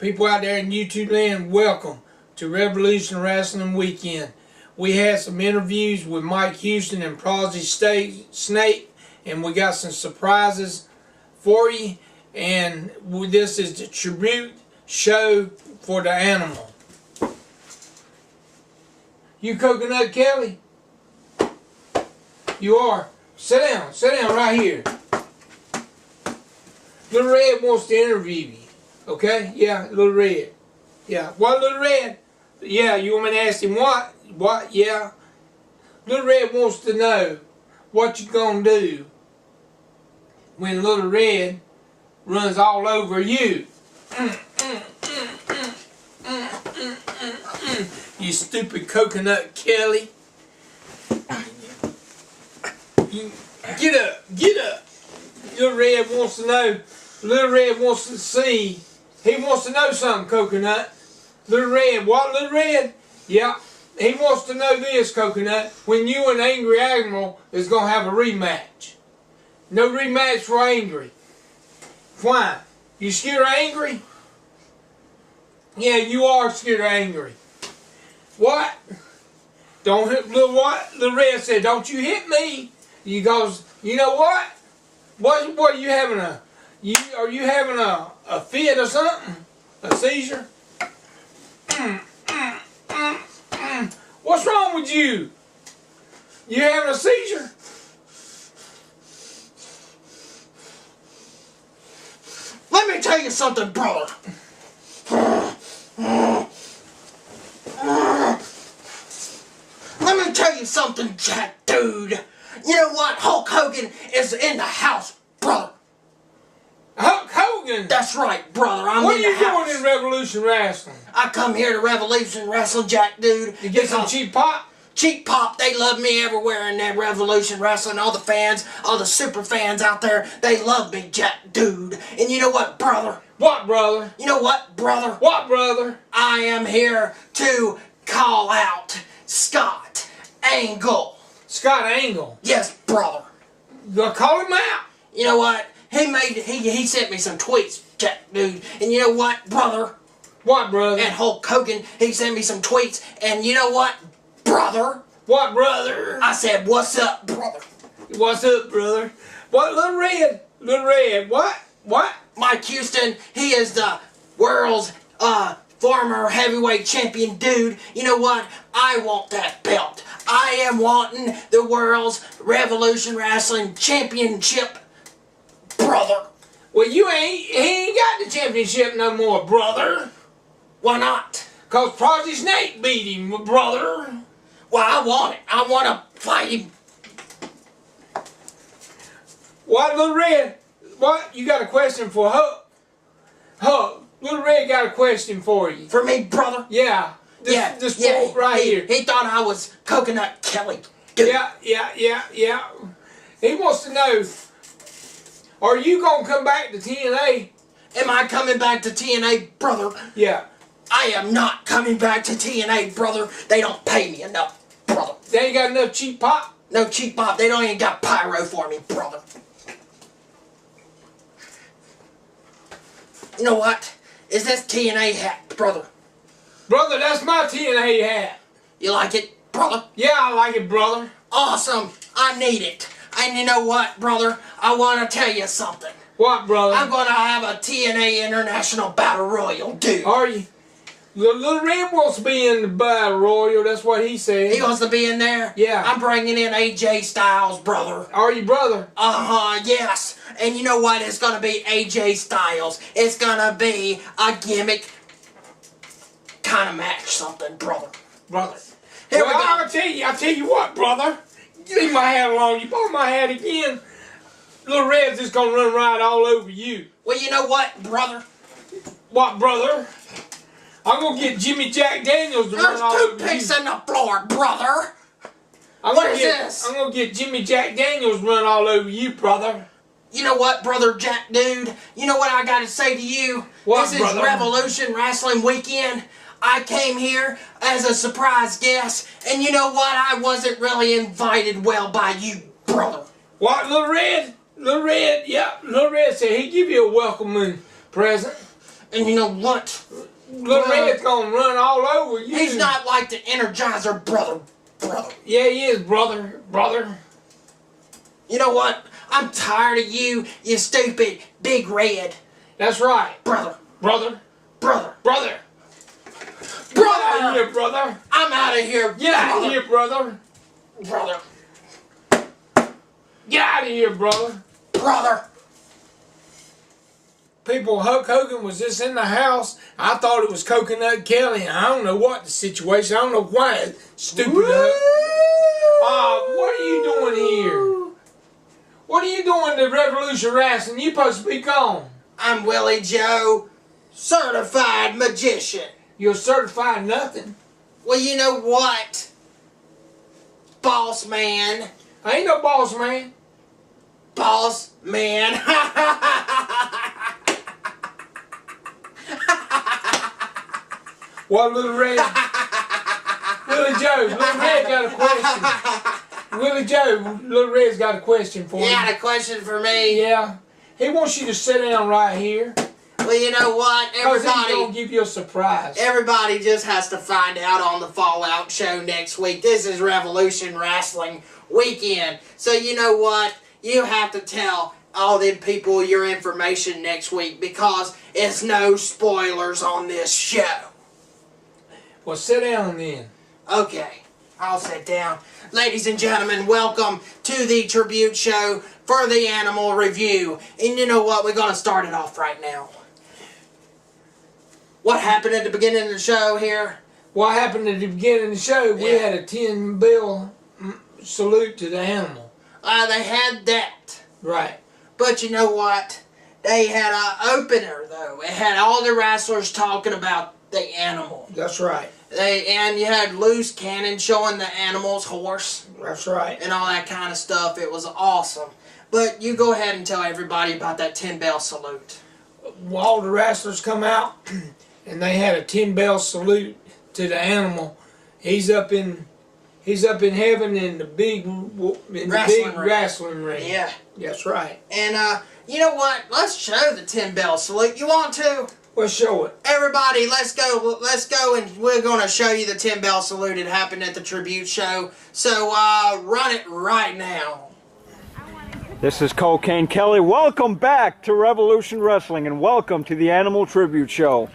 People out there in YouTube land, welcome to Revolution Wrestling Weekend. We had some interviews with Mike Houston and Prodigy Snake, and we got some surprises for you. And this is the tribute show for the animal. You Coconut Kelly? You are. Sit down right here. Little Red wants to interview you. Okay? Yeah, Little Red. Yeah. What, Little Red? Yeah, you want me to ask him what? What? Yeah. Little Red wants to know what you gonna do when Little Red runs all over you. You stupid Coconut Kelly. Get up. Little Red wants to know. Little Red wants to see. He wants to know something, Coconut. Little Red, what, Little Red? Yeah, he wants to know this, Coconut. When you and Angry Admiral is going to have a rematch. No rematch for Angry. Why? You scared of Angry? Yeah, you are scared of Angry. What? Don't hit, Little Red said, don't you hit me. He goes, you know what? What are you having are you having a fit or something? A seizure? What's wrong with you? You having a seizure? Let me tell you something, brother. Let me tell you something, Jack, dude. You know what? Hulk Hogan is in the house, brother. Hulk Hogan? That's right, brother. What are you doing in Revolution Wrestling? I come here to Revolution Wrestling, Jack, dude. You get some cheap pop? Cheap pop, they love me everywhere in that Revolution Wrestling. All the fans, all the super fans out there, they love me, Jack, dude. And you know what, brother? What, brother? You know what, brother? What, brother? I am here to call out Scott Angle. Scott Angle? Yes, brother. You gonna call him out? You know what? He sent me some tweets, Jack, dude. And you know what, brother? What, brother? And Hulk Hogan, he sent me some tweets. And you know what, brother? What, brother? I said, what's up, brother? What's up, brother? What, Little Red? Little Red, what? What? Mike Houston, he is the world's former heavyweight champion, dude. You know what? I want that belt. I am wanting the world's Revolution Wrestling Championship, brother. Well, he ain't got the championship no more, brother. Why not? Cause Prodigy Snake beat him, brother. Well, I want it. I want to fight him. What, Little Red? What? You got a question for Huck? Huck, Little Red got a question for you. For me, brother? Yeah. This right here. He thought I was Coconut Kelly. Dude. Yeah. He wants to know, are you going to come back to TNA? Am I coming back to TNA, brother? Yeah. I am not coming back to TNA, brother. They don't pay me enough, brother. They ain't got enough cheap pop? No cheap pop. They don't even got pyro for me, brother. You know what? Is this TNA hat, brother? Brother, that's my TNA hat. You like it, brother? Yeah, I like it, brother. Awesome. I need it. And you know what, brother? I want to tell you something. What, brother? I'm going to have a TNA International Battle Royal, dude. Are you? Little Red wants to be in the Battle Royal. That's what he said. He wants to be in there? Yeah. I'm bringing in AJ Styles, brother. Are you, brother? Yes. And you know what? It's going to be AJ Styles. It's going to be a gimmick kind of match something, brother. Brother. Here we go. I'll tell you what, brother. Leave my hat alone. You bought my hat again. Little Red's just going to run right all over you. Well, you know what, brother? What, brother? I'm going to get Jimmy Jack Daniels to run all over you. There's toothpicks in the floor, brother. What is this? I'm going to get Jimmy Jack Daniels to run all over you, brother. You know what, brother Jack, dude? You know what I got to say to you? What, this brother? Is Revolution Wrestling Weekend. I came here as a surprise guest, and you know what? I wasn't really invited well by you, brother. What, Little Red? Little Red, yeah. Little Red said he'd give you a welcoming present. And you know what? Little Red's gonna run all over you. He's not like the Energizer brother. Yeah, he is, brother. You know what? I'm tired of you stupid Big Red. That's right. Brother. Get out of here, brother. I'm out of here. Get out of here, brother. Get out of here, brother. People, Hulk Hogan was just in the house. I thought it was Coconut Kelly. I don't know what the situation. I don't know why. Stupid Hulk. What are you doing here? What are you doing to Revolution Wrestling? You supposed to be gone. I'm Willie Joe, certified magician. You're certified nothing. Well, you know what? Boss man. I ain't no boss man. Boss man. What, Little Red? Willie Joe, Little Red got a question. Willie Joe, Little Red's got a question for you. You got a question for me? Yeah. He wants you to sit down right here. Well, you know what? Because he's going to give you a surprise. Everybody just has to find out on the Fallout show next week. This is Revolution Wrestling Weekend. So you know what? You have to tell all them people your information next week because it's no spoilers on this show. Well, sit down then. Okay, I'll sit down. Ladies and gentlemen, welcome to the tribute show for the Animal Review. And you know what? We're going to start it off right now. What happened at the beginning of the show here? What happened at the beginning of the show? We had a 10-bell salute to the animal. They had that. Right. But you know what? They had an opener, though. It had all the wrestlers talking about the animal. That's right. And you had Loose Cannon showing the animal's horse. That's right. And all that kind of stuff. It was awesome. But you go ahead and tell everybody about that 10-bell salute. Well, all the wrestlers come out, and they had a 10-bell salute to the animal. He's up in heaven in the big wrestling ring. Yeah. That's right. And you know what? Let's show the 10-bell salute. You want to? Well, show it. Everybody, let's go, and we're going to show you the 10-bell salute. It happened at the tribute show. So, run it right now. This is Cocaine Kelly. Welcome back to Revolution Wrestling, and welcome to the Animal Tribute Show.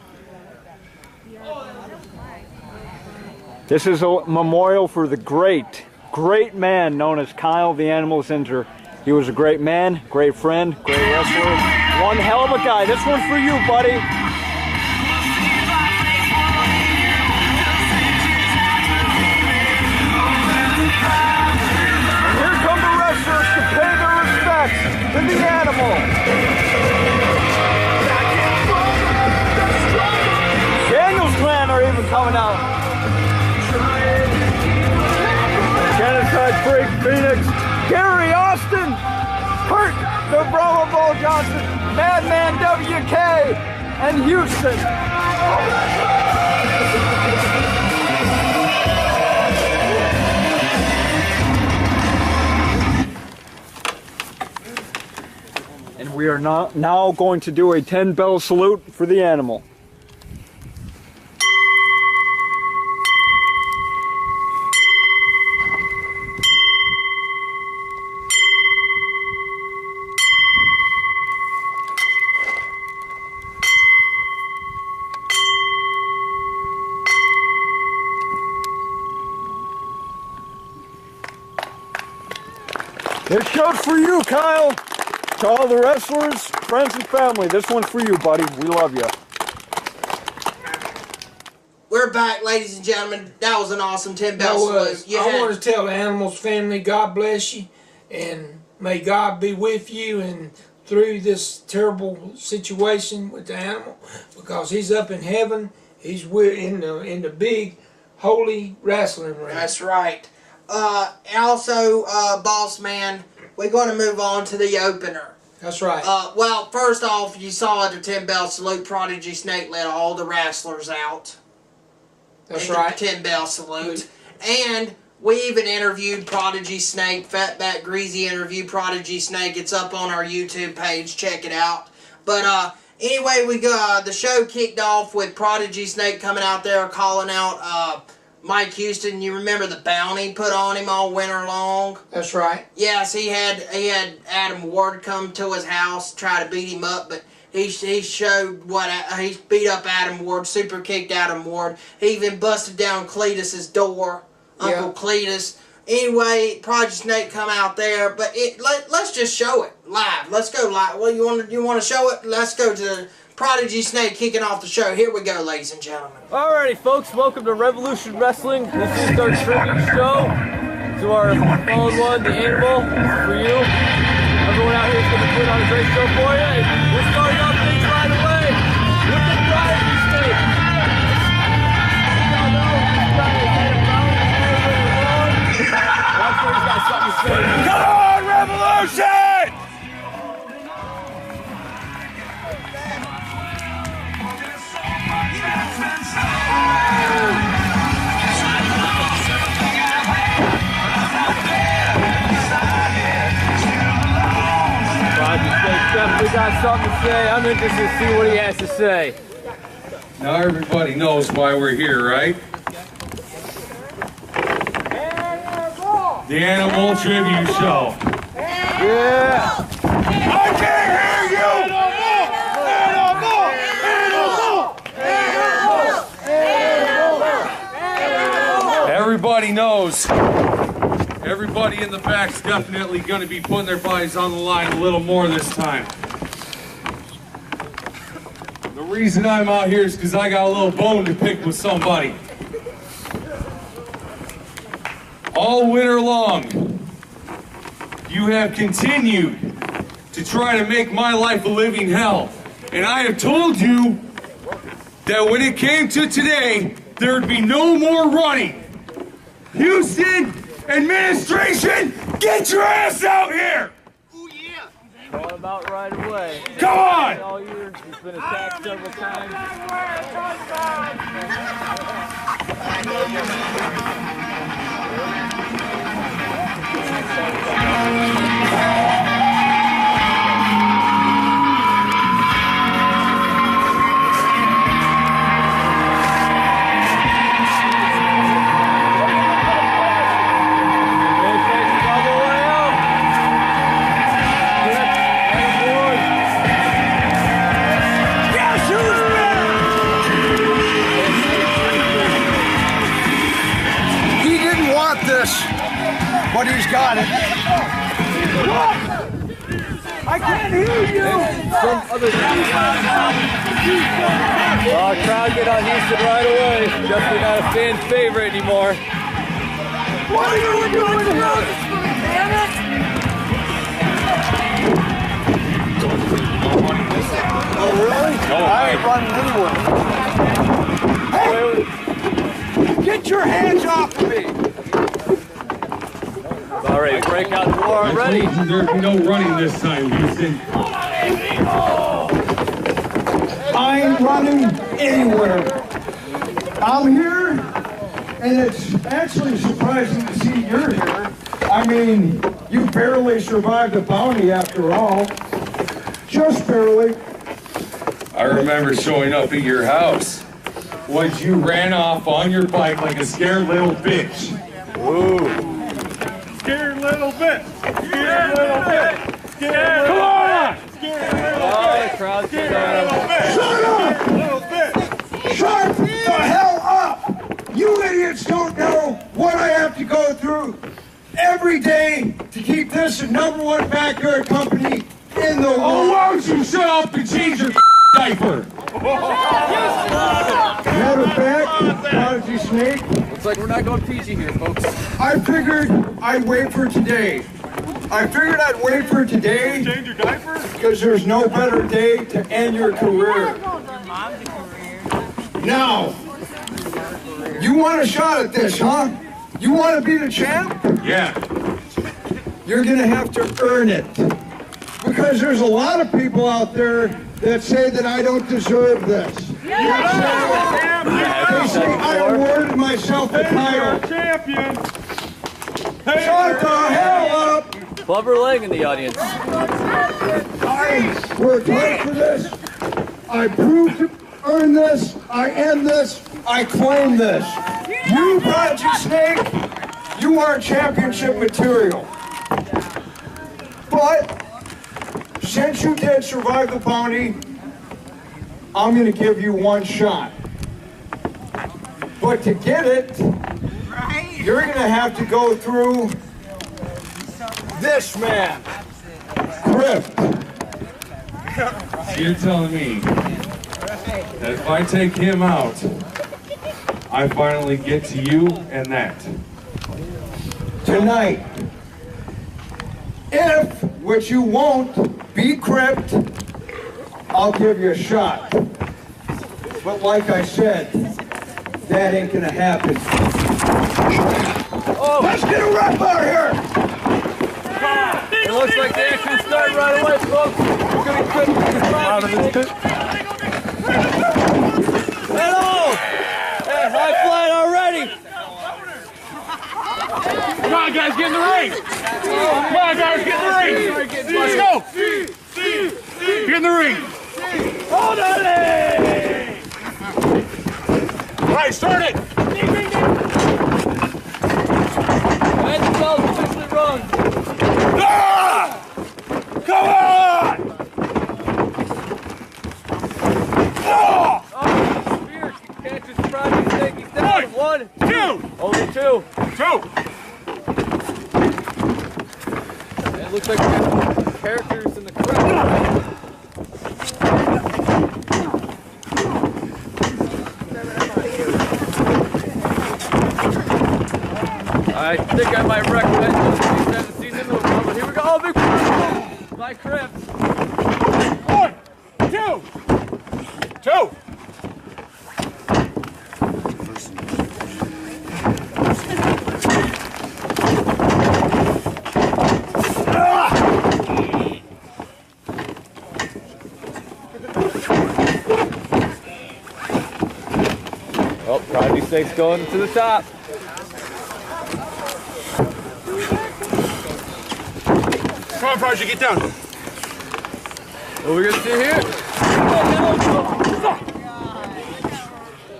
This is a memorial for the great man known as Kyle the Animal Zinsser. He was a great man, great friend, great wrestler. One hell of a guy. This one's for you, buddy. To the animal. Daniel's clan are even coming out. Genocide Freak, Phoenix, Gary Austin, Kurt the Brahma Ball Johnson, Madman WK, and Houston. And we are now going to do a 10-bell salute for the animal. This show's for you, Kyle. To all the wrestlers, friends, and family, this one's for you, buddy. We love you. We're back, ladies and gentlemen. That was an awesome 10-bell salute. I want to tell the animal's family, God bless you, and may God be with you and through this terrible situation with the animal, because he's up in heaven. He's in the big holy wrestling ring. That's right. Also, boss man, we're going to move on to the opener. That's right. Well, first off, you saw at the 10-bell salute, Prodigy Snake let all the wrestlers out. That's right. 10-bell salute. And we even interviewed Prodigy Snake, Fatback Greasy interviewed Prodigy Snake. It's up on our YouTube page. Check it out. But Anyway, we got the show kicked off with Prodigy Snake coming out there calling out Mike Houston. You remember the bounty put on him all winter long? That's right. Yes, he had Adam Ward come to his house, try to beat him up, but he showed what he beat up Adam Ward, super kicked Adam Ward. He even busted down Cletus's door, Uncle Cletus. Anyway, Prodigy Snake come out there, but let's just show it live. Let's go live. Well, you want to show it? Let's go to Prodigy Snake kicking off the show. Here we go, ladies and gentlemen. Alrighty, folks, welcome to Revolution Wrestling. This is our tribute show to our fallen one, the Animal. This is for you. Everyone out here is going to put on a great show for you. And we're starting off things right away with the Prodigy Snake. Y'all know this guy is head of brown and hair really long. I'm sure he's got something to say. Come on, Revolution! Prodigy Snake definitely got something to say. I'm interested to see what he has to say. Now everybody knows why we're here, right? The Animal Tribute Show. Yeah! I can't hear you! Everybody knows. Everybody in the back's definitely going to be putting their bodies on the line a little more this time. The reason I'm out here is because I got a little bone to pick with somebody. All winter long, you have continued to try to make my life a living hell. And I have told you that when it came to today, there would be no more running. Houston administration, get your ass out here! Going about right away. Come on! All year, he's been attacked several times. But he's got it. I can't hear you! Some other crowd get on Houston right away. Definitely not a fan favorite anymore. What are you doing here? Damn it! Oh, really? No, I ain't running anywhere. Hey! Get your hands off of me! All right, break out the war already. There's no running this time, Houston. I ain't running anywhere. I'm here, and it's actually surprising to see you're here. I mean, you barely survived a bounty after all. Just barely. I remember showing up at your house once you ran off on your bike like a scared little bitch. Ooh. Scared little bit. Scared little bit. Scared. Come on! Scared little bit. Crowd Scared little bit. Shut up! Little bit. Shut the hell up! You idiots don't know what I have to go through every day to keep this the #1 backyard company in the world. Oh, why don't you shut up and change your diaper? Matter of fact, Prodigy Snake, Looks like we're not going PG here, folks. I figured I'd wait for today. Change your diaper? Because there's no better day to end your career. Now, you want a shot at this, huh? You want to be the champ? Yeah. You're going to have to earn it. Because there's a lot of people out there that say that I don't deserve this. They say I awarded myself a title. Champion. Shut the hell up! Clubber Lang in the audience. I worked hard for this. I proved to earn this. I end this. I claim this. You, Prodigy Snake, you are championship material. But since you did survive the bounty, I'm going to give you one shot. But to get it, you're going to have to go through this man, Krypt. So you're telling me that if I take him out, I finally get to you and that. Tonight, if, which you won't, be Krypt, I'll give you a shot. But like I said, that ain't gonna happen. Oh. Let's get a rep out here! It looks like the action's starting right away, folks. We're gonna quit out of this pit. Hello! Hey, high flying already! Come on, guys, get in the ring! Come on, guys, get in the ring! Let's go! Get in the ring! Hold on it! All right, start it! And the bell's officially rung. Ah! Come on! Oh, spear catches Prodigy Snake. He's down. One, two, only two. It looks like we got characters in the crowd. I think I might recommend those things haven't seen them in a while, but here we go. Oh, big move by Krypt. 1, 2, 2. Oh, Prodigy Snake's going to the top. Come on, Prodigy, get down. What are we gonna see here?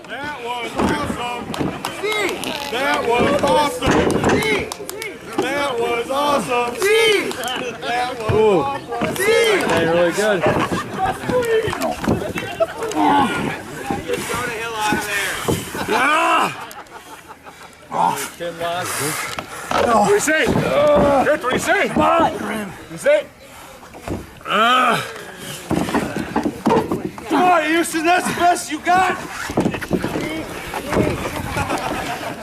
That was awesome. That was awesome. That was awesome. That was awesome. Hey, really good. Chin lock. What do you say? Krypt, what do you say? What do you say? Come on, Houston, that's the best you got.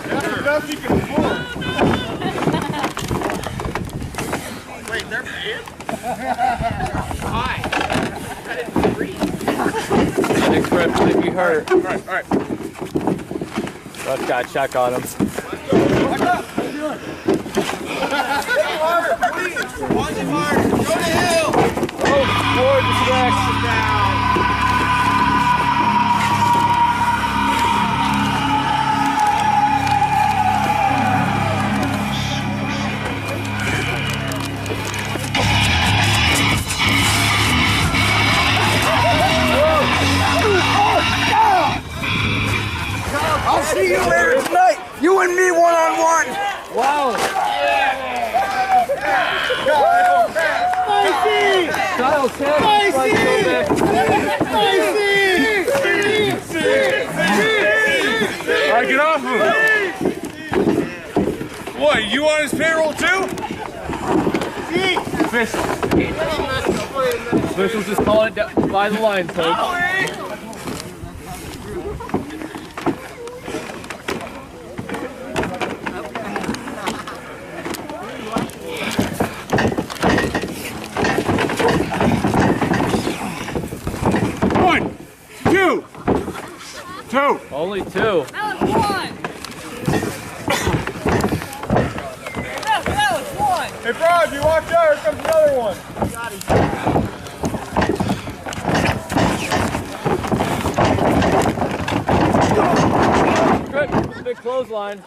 That's the best you can afford. Wait, they're bad? Why? I didn't breathe. Hey, Krypt, think he hurt. All right. Let's go check on him. Oh, forward distraction. I'll see you later tonight. You and me one-on-one. Wow. Kyle's head. All right, get off of him. What, you on his payroll too? Officials just calling it down by the line, folks. Two. Only two. That was one. That was one. Hey, Prodigy, watch out. Here comes another one. Krypt, big clothesline.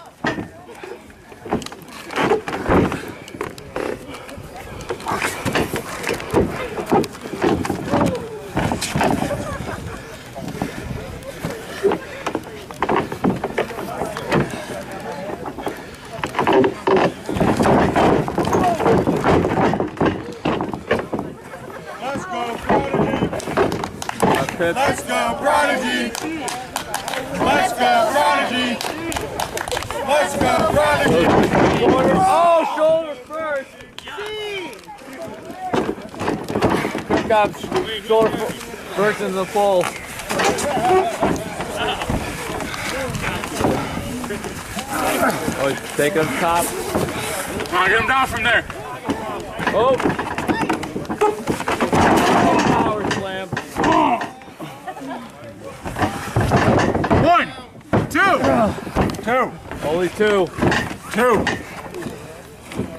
Krypt. Let's go, Prodigy! Let's go, Prodigy! Let's go, Prodigy! Oh, shoulder first. Krypt got shoulder first in the pole. Oh, he's taking him top. Come on, get him down from there. Oh! Power slam. 1, 2, 2, Only two. 2.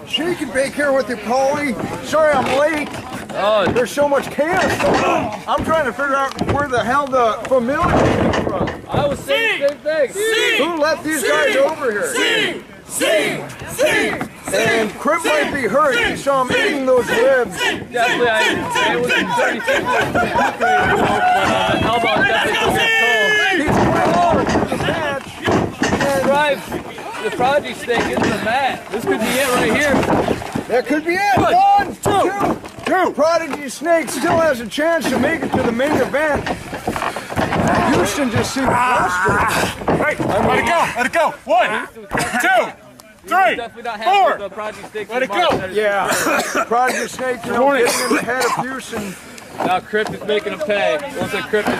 Shake and bake here with you, Paulie. Sorry I'm late. Oh, There's so much chaos going on. I'm trying to figure out where the hell the familiar came from. I was saying the same thing. Who let these guys over here? And Krypt might be hurt. You saw him eating those ribs. Definitely, it was 30 seconds. But the elbow definitely took his toll. He's going over to the match. Drive the Prodigy Snake into the mat. This could be it right here. That could be it. 1, 2. Prodigy Snake still has a chance to make it to the main event. Houston just seemed frustrated. Right, let it go, let it go. 1, 2, 3, Definitely not happy 4. with the Prodigy Snake. Let it go. Yeah, Prodigy Snake, you know, getting in the head of Houston. Now Krypt is making him pay. Once that Krypt is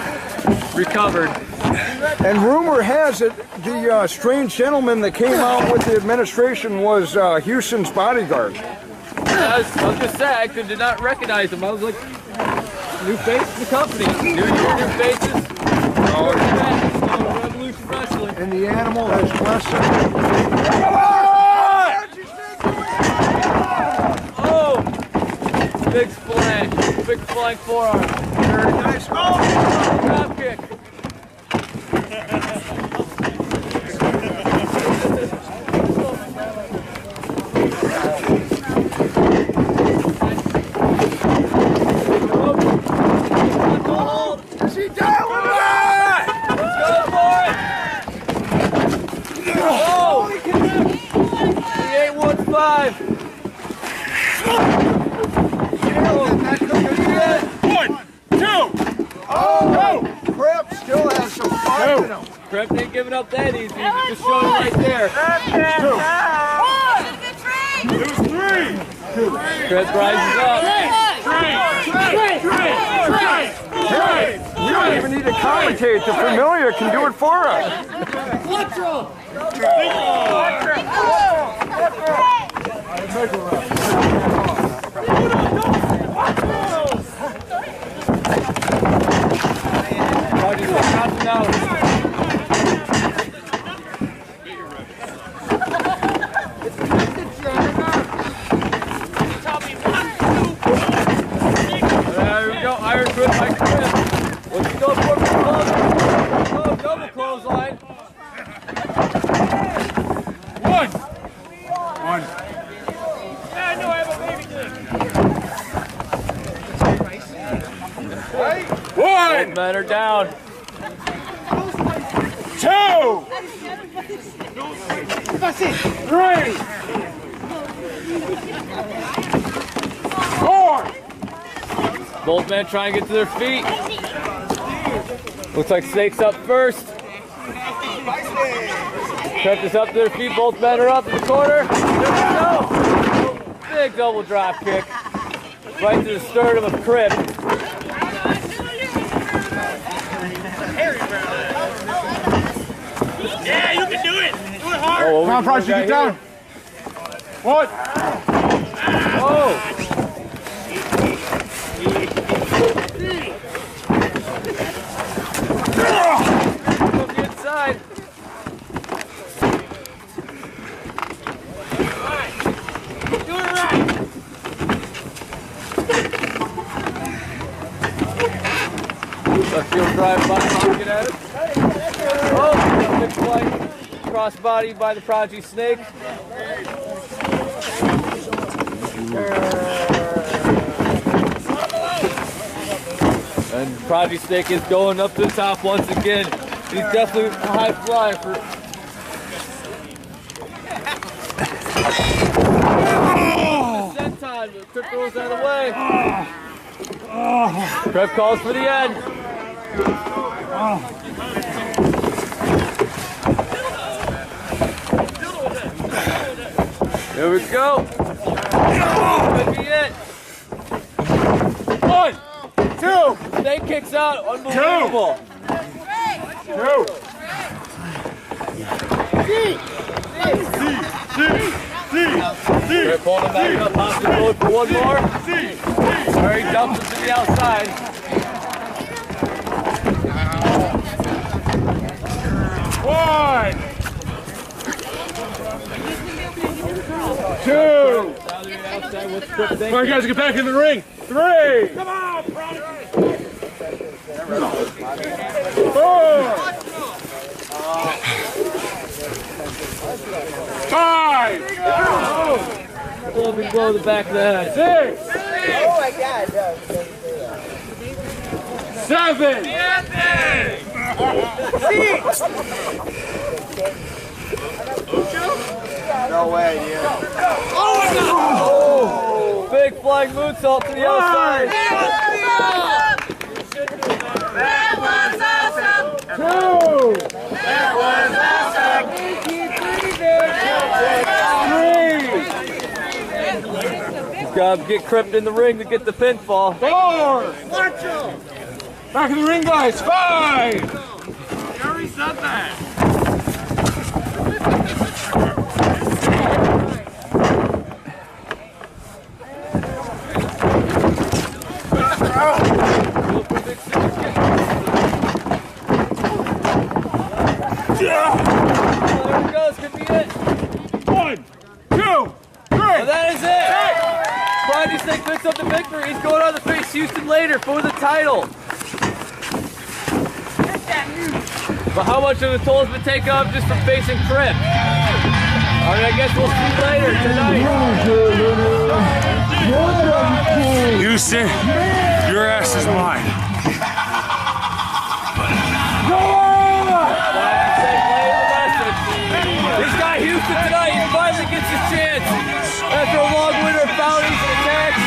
recovered. And rumor has it the strange gentleman that came out with the administration was Houston's bodyguard. I was just sad, I did not recognize him. I was like, new face in the company. New year, new faces. Revolution Wrestling. And the animal has blessed him. Oh! Big splash. Big flying forearm. Very nice. Oh! Drop kick. Is he down? Let's go for it! Oh! 3815. 1, 2. Oh! Krypt still has some fire in him. Krypt ain't giving up that easy. Just showing it right there. It was 3. Krypt rises up. 3. We don't even need to commentate. The familiar can do it for us. Prodigy's like counting out. There we go, Iron Krypt by Krypt. What's he going for the close? Oh, double clothesline. 1. 1. Men are down. 2. 3. 4. Both men trying to get to their feet. Looks like Snake's up first. Krypt is up to their feet. Both men are up in the corner. There we go. Big double drop kick. Right to the sternum of Krypt. Yeah, you can do it. Do it hard. Oh, Come on, Prodigy, get down. 1. Oh! From the inside. Do it right. Left field drive by pocket at it. Oh, big flight. Crossbody by the Prodigy Snake. And Prodigy Snake is going up to the top once again. He's definitely a high flyer for. Senton, but Krypt goes out of the way. Krypt calls for the end. Here we go. Could be it. 1, 2. Snake kicks out. Unbelievable. 2. They're pulling him back up. Possibly going for one more. There he dumps it to the outside. One. 2. Come on, guys, get back in the ring. 3. Come on, Prodigy. 4. 5. Pull him and blow the back of the head. 6. Oh my God, no. 7. No way, dude. Oh, big flying moonsault to the outside. That was awesome! 2. That was awesome! 3. He's got to get Krypt in the ring to get the pinfall. 4. Back in the ring, guys. 5. There it goes, could be it. 1, 2, 3. And that is it. Prodigy Snake picks up the victory. He's going on to face Houston later for the title. But how much of the toll has been taken up just from facing Krypt? Alright, I guess we'll see later tonight. Houston, your ass is mine. He's got Houston tonight. He finally gets his chance. After a long winter of bounties and attacks,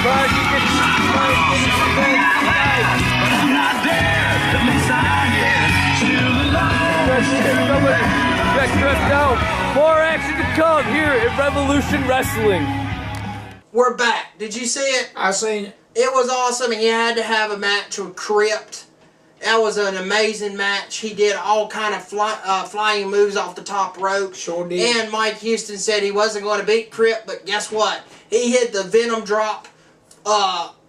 Prodigy gets his revenge tonight. Check Krypt out. More action to come here at Revolution Wrestling. We're back. Did you see it? I seen it. It was awesome. He had to have a match with Krypt. That was an amazing match. He did all kind of flying moves off the top rope. Sure did. And Mike Houston said he wasn't going to beat Krypt, but guess what? He hit the Venom drop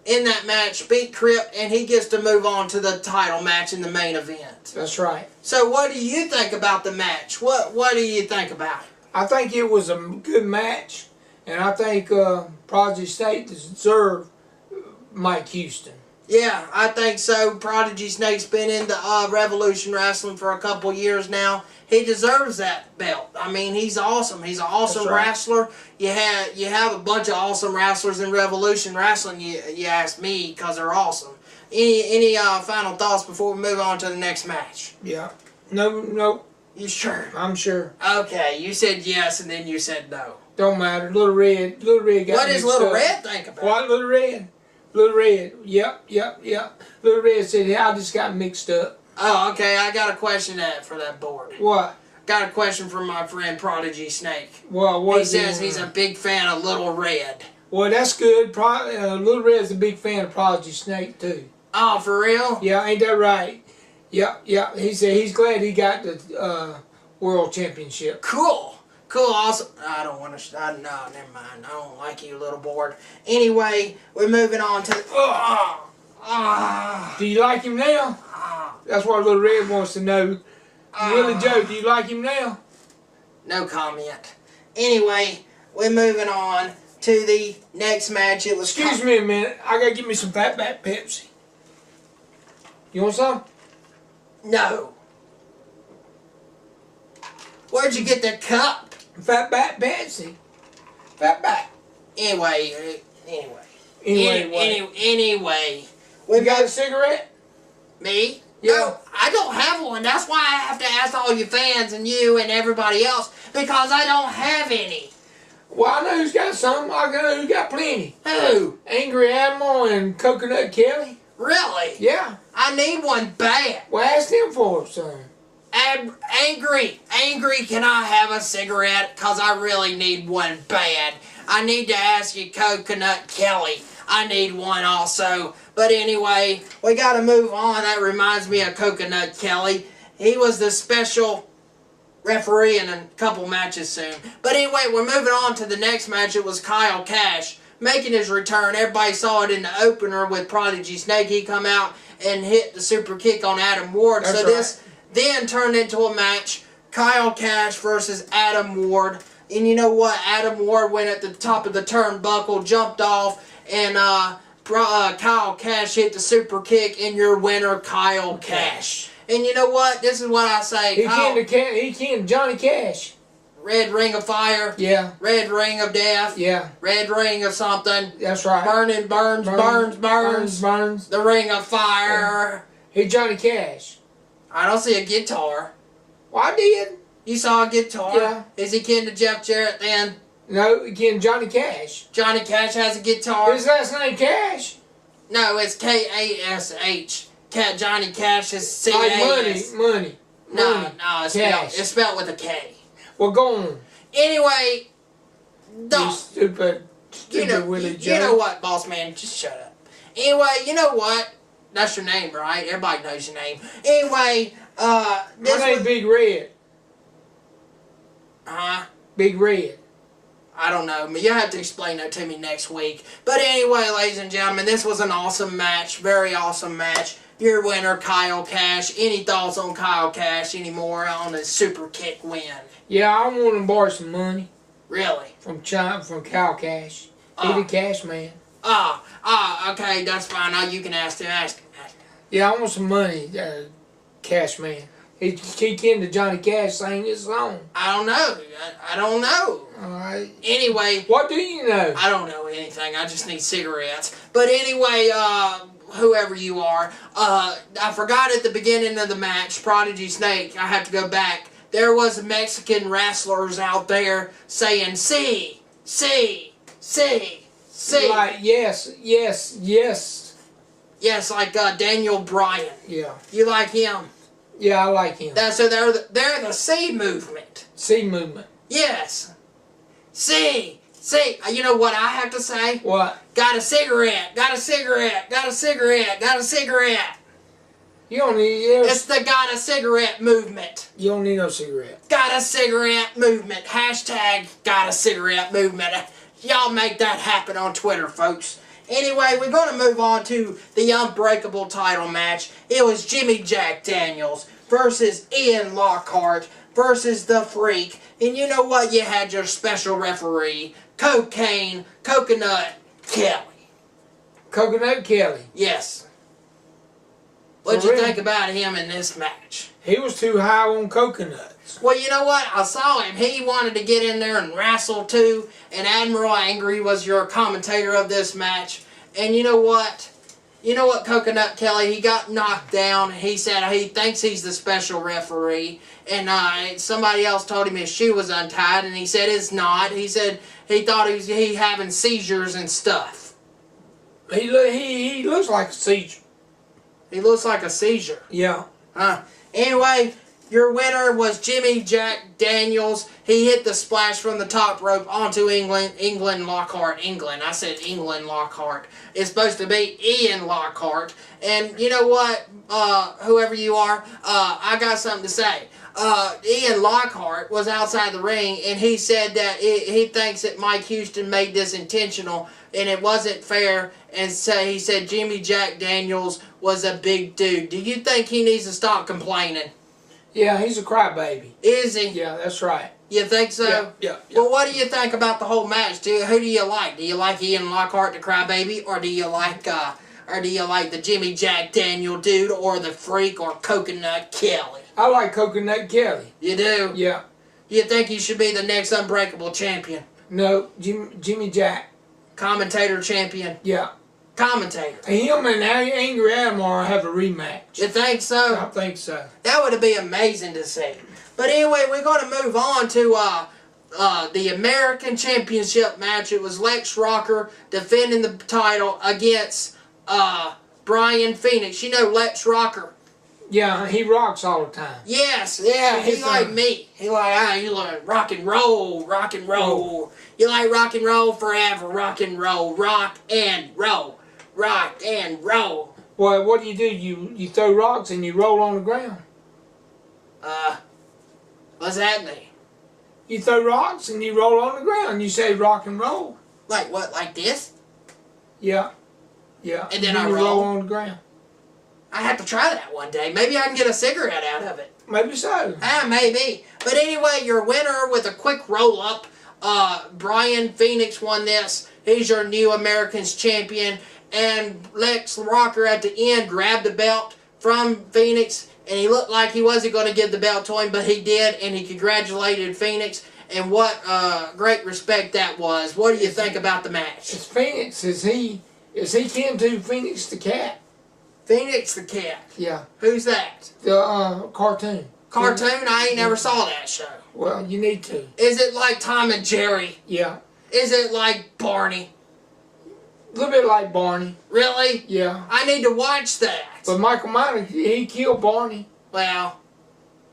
in that match, beat Krypt, and he gets to move on to the title match in the main event. That's right. So what do you think about the match? What do you think about it? I think it was a good match, and I think Prodigy Snake deserved Mike Houston. Yeah, I think so. Prodigy Snake's been in the Revolution Wrestling for a couple years now. He deserves that belt. I mean, he's awesome. He's an awesome wrestler. You have a bunch of awesome wrestlers in Revolution Wrestling. You ask me, because they're awesome. Any final thoughts before we move on to the next match? Yeah. No. You sure? I'm sure. Okay, you said yes and then you said no. Don't matter. Little Red got What does mixed Little up. Red think about it? What, Little Red? Little Red. Yep. Little Red said, I just got mixed up. Oh, okay. I got a question for that board. What? Got a question from my friend Prodigy Snake. Well, what He says he's a big fan of Little Red. Well, that's good. Little Red's a big fan of Prodigy Snake, too. Oh, for real? Yeah, ain't that right? Yep. He said he's glad he got the World Championship. Cool. Awesome. I don't want to. No, never mind. I don't like you, little board. Anyway, we're moving on to. Do you like him now? That's what Little Red wants to know. Willie Joe, do you like him now? No comment. Anyway, we're moving on to the next match. It was. Excuse me a minute. I gotta get me some Fatback Pepsi. You want some? No. Where'd you get the cup? Fatback Pepsi. Fatback. Anyway. You got a cigarette? Me? Yeah. No, I don't have one. That's why I have to ask all you fans and you and everybody else, because I don't have any. Well, I know who's got some. I know who's got plenty. Who? Angry Animal and Coconut Kelly. Really? Yeah. I need one bad. Well, ask him for it, son. Angry, can I have a cigarette? Cause I really need one bad. I need to ask you, Coconut Kelly. I need one also. But anyway, we gotta move on. That reminds me of Coconut Kelly. He was the special referee in a couple matches soon. But anyway, we're moving on to the next match. It was Kyle Cash making his return. Everybody saw it in the opener with Prodigy Snake. He come out and hit the super kick on Adam Ward. That's so this then turned into a match. Kyle Cash versus Adam Ward. And you know what? Adam Ward went at the top of the turnbuckle, jumped off, and Kyle Cash hit the super kick, and your winner, Kyle Cash. And you know what? This is what I say. He came to Johnny Cash. Red Ring of Fire. Yeah. Red Ring of Death. Yeah. Red Ring of something. That's right. Burns. The Ring of Fire. He Johnny Cash. I don't see a guitar. Well, I did. You saw a guitar? Yeah. Is he kin to Jeff Jarrett then? No, again, Johnny Cash. Johnny Cash has a guitar? His last name Cash? No, it's K-A-S-H. Johnny Cash is Like C-A-S. money. No, it's spelled with a K. Well, go on. Anyway, You stupid Willie Joe. You know what, boss man? Just shut up. Anyway, you know what? That's your name, right? Everybody knows your name. Anyway, My name's Big Red. Big Red. I don't know. You'll have to explain that to me next week. But anyway, ladies and gentlemen, this was an awesome match. Very awesome match. Your winner, Kyle Cash. Any thoughts on Kyle Cash anymore on his super kick win? Yeah, I want to borrow some money. Really? From Kyle Cash. He the cash man. Okay, that's fine. Now you can ask him. Yeah, I want some money, Cash man. He came to Johnny Cash sang his song. I don't know. I don't know. Alright. Anyway. What do you know? I don't know anything. I just need cigarettes. But anyway, whoever you are, I forgot at the beginning of the match, Prodigy Snake, I have to go back. There was Mexican wrestlers out there saying, see. Like, yes. Yes, like Daniel Bryan. Yeah. You like him? Yeah, I like him. So they're the C movement. C movement. Yes. C. You know what I have to say? What? Got a cigarette. You don't need It's the got a cigarette movement. You don't need no cigarette. Got a cigarette movement. Hashtag got a cigarette movement. Y'all make that happen on Twitter, folks. Anyway, we're going to move on to the Unbreakable title match. It was Jimmy Jack Daniels versus Ian Lockhart versus The Freak. And you know what? You had your special referee, Coconut Kelly. Coconut Kelly. Yes. What'd you think about him in this match? He was too high on coconuts. Well, you know what? I saw him. He wanted to get in there and wrestle too. And Admiral Angry was your commentator of this match. And you know what? Coconut Kelly, he got knocked down. He said he thinks he's the special referee. And somebody else told him his shoe was untied. And he said it's not. He said he thought he having seizures and stuff. He looks like a seizure. He looks like a seizure. Yeah. Anyway, your winner was Jimmy Jack Daniels. He hit the splash from the top rope onto England Lockhart. I said England Lockhart. It's supposed to be Ian Lockhart. And you know what, whoever you are, I got something to say. Ian Lockhart was outside the ring, and he said that he thinks that Mike Houston made this intentional, and it wasn't fair. And so he said Jimmy Jack Daniels was a big dude. Do you think he needs to stop complaining? Yeah, he's a crybaby. Is he? Yeah, that's right. You think so? Yeah. Well, what do you think about the whole match? Who do you like? Do you like Ian Lockhart, the crybaby, or do you like the Jimmy Jack Daniel dude, or the Freak, or Coconut Kelly? I like Coconut Kelly. You do? Yeah. You think he should be the next Unbreakable champion? No, Jimmy Jack. Commentator champion? Yeah. Commentator. Him and Angry Adam have a rematch. You think so? I think so. That would be amazing to see. But anyway, we're going to move on to the American Championship match. It was Lex Rocker defending the title against Brian Phoenix. You know Lex Rocker. Yeah, he rocks all the time. Yes, yeah, he like me. He like, you like rock and roll, rock and roll. You like rock and roll forever, rock and roll, rock and roll, rock and roll. Well, what do? You throw rocks and you roll on the ground. What's that mean? You throw rocks and you roll on the ground. You say rock and roll. Like what, like this? Yeah. Yeah. And then I you roll? on the ground. I have to try that one day. Maybe I can get a cigarette out of it. Maybe so. Maybe. But anyway, your winner with a quick roll-up, Brian Phoenix won this. He's your new Americans champion. And Lex Rocker at the end grabbed the belt from Phoenix. And he looked like he wasn't going to give the belt to him, but he did. And he congratulated Phoenix. And what great respect that was. What do you think about the match? Is Phoenix, is he kin to Phoenix the cat? Phoenix the cat. Yeah. Who's that? The cartoon. Cartoon? I ain't never saw that show. Well, you need to. Is it like Tom and Jerry? Yeah. Is it like Barney? A little bit like Barney. Really? Yeah. I need to watch that. But Michael Myers, he killed Barney. Well,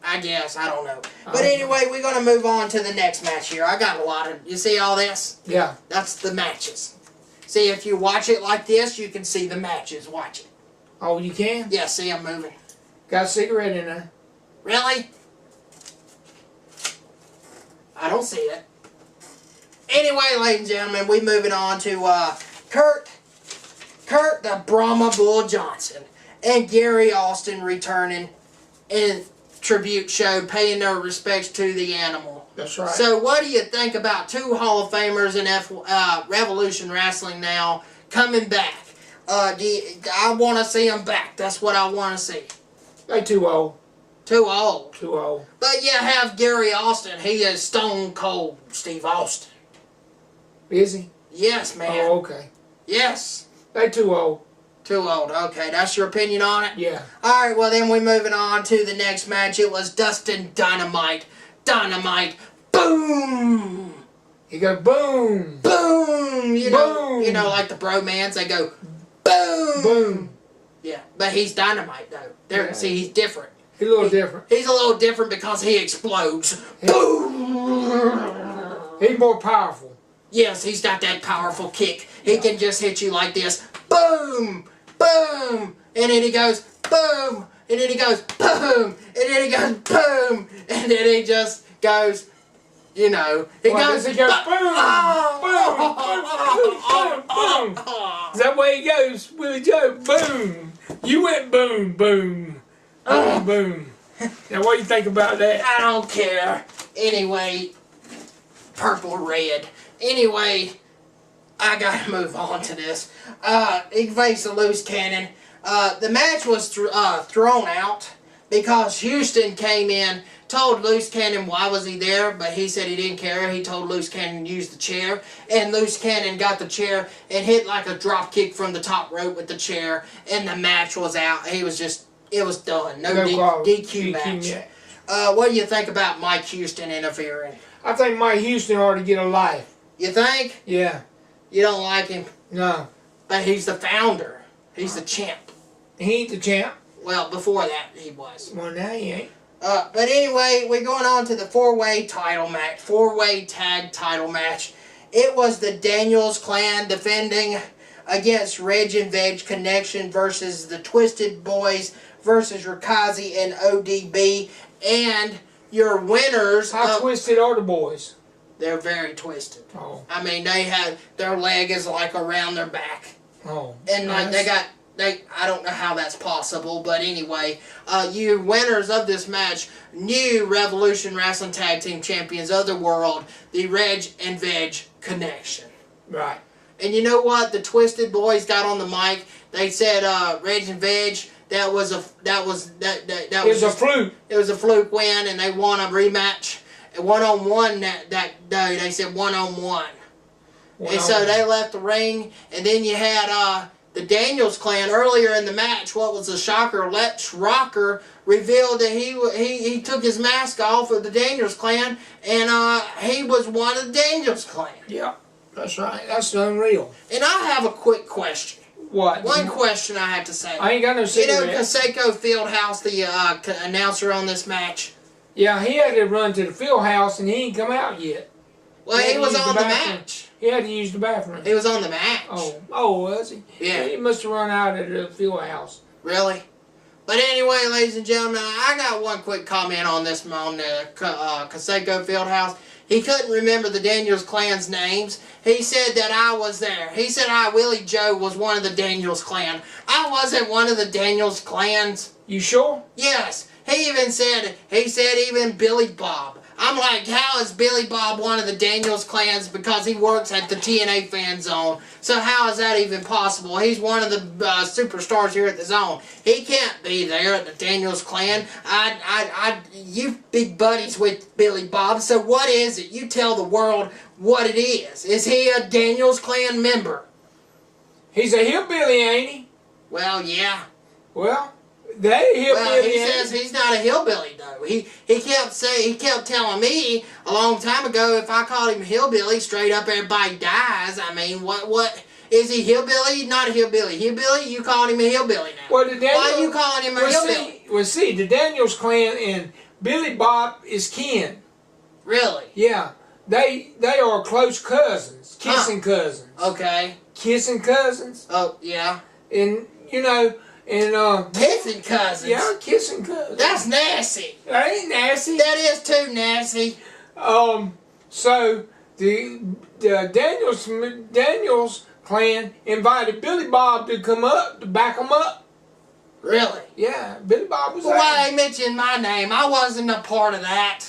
I guess. I don't know. But anyway, we're going to move on to the next match here. I got a lot of... You see all this? Yeah. That's the matches. See, if you watch it like this, you can see the matches. Watch it. Oh, you can? Yeah, see, I'm moving. Got a cigarette in there. Really? I don't see it. Anyway, ladies and gentlemen, we're moving on to Krypt the Brahma Bull Johnson, and Gary Austin returning in tribute show, paying their respects to the animal. That's right. So what do you think about two Hall of Famers in Revolution Wrestling now coming back? I want to see them back. That's what I want to see. They too old. Too old. Too old. But you have Gary Austin. He is Stone Cold Steve Austin. Is he? Yes, man. Oh, okay. Yes. They too old. Too old. Okay, that's your opinion on it? Yeah. Alright, well then we're moving on to the next match. It was Dustin Dynamite. Boom! He go boom! Boom! Boom! You know, like the bromans, they go boom! Boom! Yeah, but he's Dynamite though. There, Yeah. see, he's different. He's a little different. He's a little different because he explodes. Boom! He's more powerful. Yes, he's got that powerful kick. He can just hit you like this. Boom! Boom! And then he goes, boom! And then he goes, boom! And then he goes, boom! And then he just goes, you know, he goes, boom! Boom! Boom! Boom! Boom! Is that way he goes, Willie Joe? Boom! You went boom, boom. Boom, boom. Now what do you think about that? I don't care. Anyway, purple, red. Anyway, I gotta move on to this. He faced a loose cannon. The match was thrown out because Houston came in, told Loose Cannon why was he there, but he said he didn't care. He told Loose Cannon to use the chair, and Loose Cannon got the chair and hit like a drop kick from the top rope with the chair, and the match was out. He was just, it was done. No DQ match. What do you think about Mike Houston interfering? I think Mike Houston ought to get a life. You think? Yeah. You don't like him? No. But he's the founder. He's the champ. He ain't the champ. Well, before that, he was. Well, now he ain't. But anyway, we're going on to the four-way title match. Four-way tag title match. It was the Daniels clan defending against Reg and Veg Connection versus the Twisted Boys versus Rikazi and O.D.B. And your winners... How twisted are the boys? They're very twisted. Oh. I mean, they have... Their leg is like around their back. Oh. And like they got... I don't know how that's possible, but anyway, you winners of this match, new Revolution Wrestling Tag Team Champions of the world, the Reg and Veg Connection. Right. And you know what? The Twisted Boys got on the mic. They said, Reg and Veg, that was a fluke. It was a fluke win, and they won a rematch, one-on-one that day. They said one-on-one. And so they left the ring, and then you had the Daniels clan earlier in the match. What was the shocker? Lex Rocker revealed that he took his mask off of the Daniels clan, and he was one of the Daniels clan. Yeah, that's right. That's unreal. And I have a quick question. What? One question I have to say. I ain't got no You know cigarettes. Conseco Fieldhouse, the announcer on this match? Yeah, he had to run to the field house and he ain't come out yet. Well, He had he to was use on the the bathroom. match. He had to use the bathroom. He was on the match. Oh, was he? Yeah. He must have run out of the field house. Really? But anyway, ladies and gentlemen, I got one quick comment on this on the Conseco Fieldhouse. He couldn't remember the Daniels clan's names. He said that I was there. He said Willie Joe was one of the Daniels clan. I wasn't one of the Daniels clans. You sure? Yes. He said even Billy Bob. I'm like, how is Billy Bob one of the Daniels clans because he works at the TNA fan zone? So how is that even possible? He's one of the superstars here at the zone. He can't be there at the Daniels clan. You big buddies with Billy Bob, so what is it? You tell the world what it is. Is he a Daniels clan member? He's a hillbilly, ain't he? Well, yeah. Well, they hillbilly. Well, he ain't says he's not a hillbilly though. He kept telling me a long time ago if I called him hillbilly, straight up everybody dies. I mean, what is he hillbilly? Not a hillbilly. Hillbilly? You calling him a hillbilly now? Well, the Daniels, why are you calling him a hillbilly? See, the Daniels clan and Billy Bob is kin. Really? Yeah, they are close cousins, kissing cousins. Okay. Kissing cousins. Oh yeah. And you know. And kissing cousins. Yeah, kissing cousins. That's nasty. That ain't nasty. That is too nasty. So the Daniels clan invited Billy Bob to come up to back them up. Really? Yeah, Billy Bob was well, there. why they mention my name? I wasn't a part of that.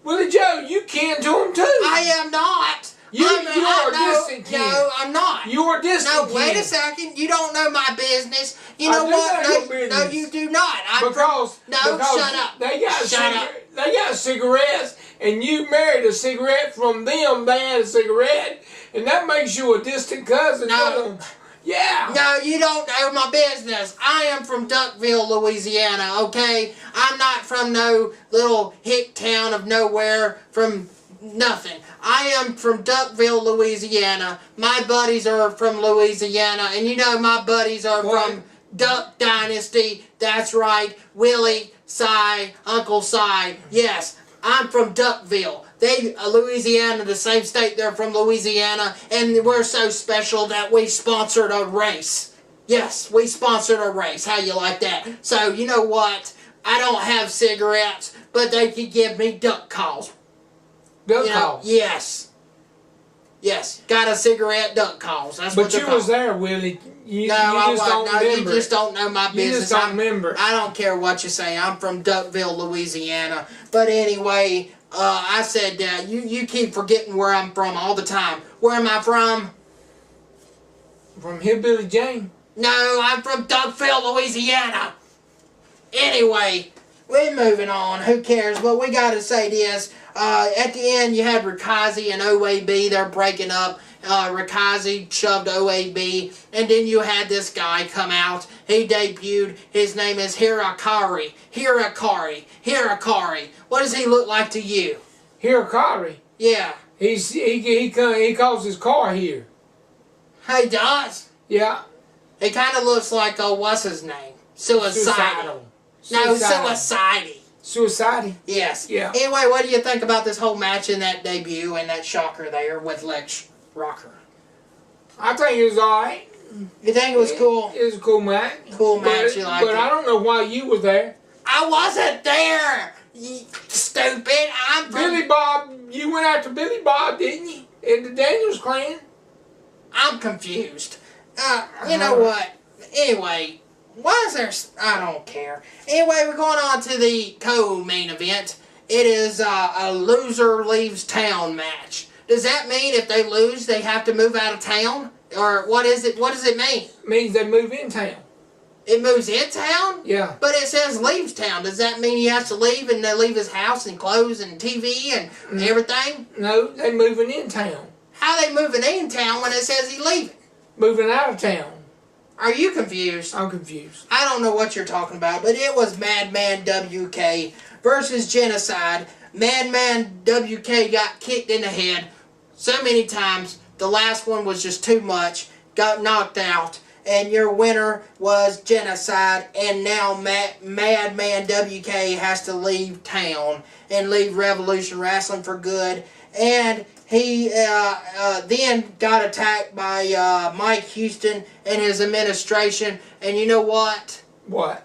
Willie Joe, you kin to him too. I am not. You are distant kin. No, I'm not. You are distant No, wait kin. a second. You don't know my business. You I know do what? know No, your business. no, you do not. Because shut up. They got Shut up. They got cigarettes, and you married a cigarette from them. They had a cigarette, and that makes you a distant cousin. No. Yeah. No, you don't know my business. I am from Duckville, Louisiana, okay? I'm not from no little hick town of nowhere from nothing. I am from Duckville, Louisiana. My buddies are from Louisiana, and you know my buddies are from Duck Dynasty. That's right. Willie, Cy, Uncle Cy. Yes, I'm from Duckville. Louisiana, the same state, they're from Louisiana, and we're so special that we sponsored a race. Yes, we sponsored a race. How you like that? So, you know what? I don't have cigarettes, but they could give me duck calls. Duck calls? Yes. Yes, got a cigarette, duck calls. That's what they're But you called. was there, Willie. You No, I just wasn't. don't No, remember. you just don't know my business. You just don't remember. I don't care what you say. I'm from Duckville, Louisiana. But anyway, I said you keep forgetting where I'm from all the time. Where am I from? From Hillbilly Jane. No, I'm from Duckville, Louisiana. Anyway, we're moving on. Who cares? But we got to say this. At the end, you had Rikazi and O.A.B. They're breaking up. Rikazi shoved O.A.B. And then you had this guy come out. He debuted. His name is Hirakari. What does he look like to you? Hirakari? Yeah. He calls his car here. He does? Yeah. He kind of looks like, what's his name? Suicidal. No, Suicidal. Suicide? Yes. Yeah. Anyway, what do you think about this whole match and that debut and that shocker there with Lex Rocker? I think it was alright. You think it was cool? It was a cool match. Cool match, you liked it? But I don't know why you were there. I wasn't there, you stupid. I'm from... Billy Bob, you went after Billy Bob, didn't you? In the Daniels clan? I'm confused. You know what? Anyway... Why is there... I don't care. Anyway, we're going on to the co-main event. It is a loser leaves town match. Does that mean if they lose, they have to move out of town? Or what is it? What does it mean? It means they move in town. It moves in town? Yeah. But it says leaves town. Does that mean he has to leave and they leave his house and clothes and TV and everything? No, they moving in town. How are they moving in town when it says he's leaving? Moving out of town. Are you confused? I'm confused. I don't know what you're talking about, but it was Madman WK versus Genocide. Madman WK got kicked in the head so many times. The last one was just too much. Got knocked out. and your winner was Genocide, and now Madman WK has to leave town and leave Revolution Wrestling for good. And he then got attacked by Mike Houston and his administration. And you know what? What?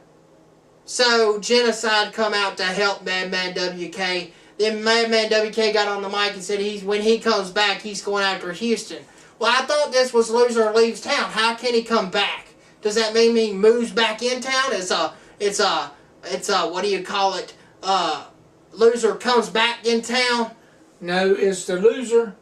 So Genocide come out to help Madman WK. Then Madman WK got on the mic and said when he comes back, he's going after Houston. Well, I thought this was Loser Leaves Town. How can he come back? Does that mean he moves back in town? It's a what do you call it? Loser comes back in town. No, it's the loser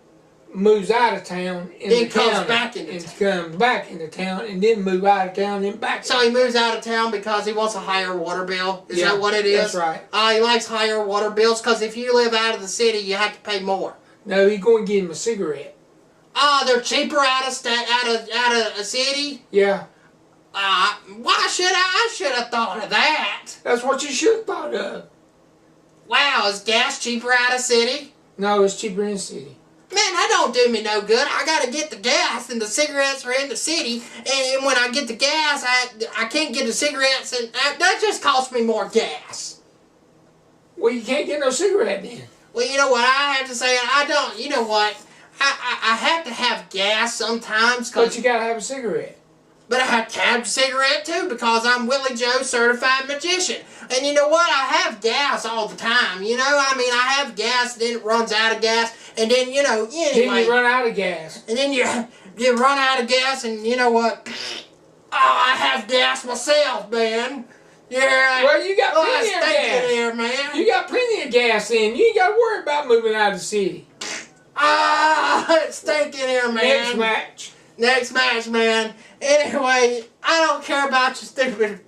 moves out of town and then comes back into town. Comes back into town and then move out of town and back. So he moves out of town because he wants a higher water bill. Is that what it is? That's right. He likes higher water bills because if you live out of the city, you have to pay more. No, he's going to get him a cigarette. They're cheaper out of a city. Yeah. Why should I should have thought of that? That's what you should have thought of. Wow, is gas cheaper out of city? No, it's cheaper in the city. Man, that don't do me no good. I gotta get the gas, and the cigarettes are in the city. And when I get the gas, I can't get the cigarettes, and that just costs me more gas. Well, you can't get no cigarette then. Well, you know what I have to say? I don't. You know what? I have to have gas sometimes. But you gotta have a cigarette. But I have to have a cigarette too because I'm Willie Joe Certified Magician. And you know what? I have gas all the time. You know, I mean, I have gas, then it runs out of gas, and then, you know, anyway. Then you run out of gas. And then you run out of gas, and you know what? I have gas myself, man. Yeah. Well, you got plenty of gas. There, man. You got plenty of gas in. You ain't got to worry about moving out of the city. It's stinking here, man. Next match. Next match, man. Anyway, I don't care about your stupid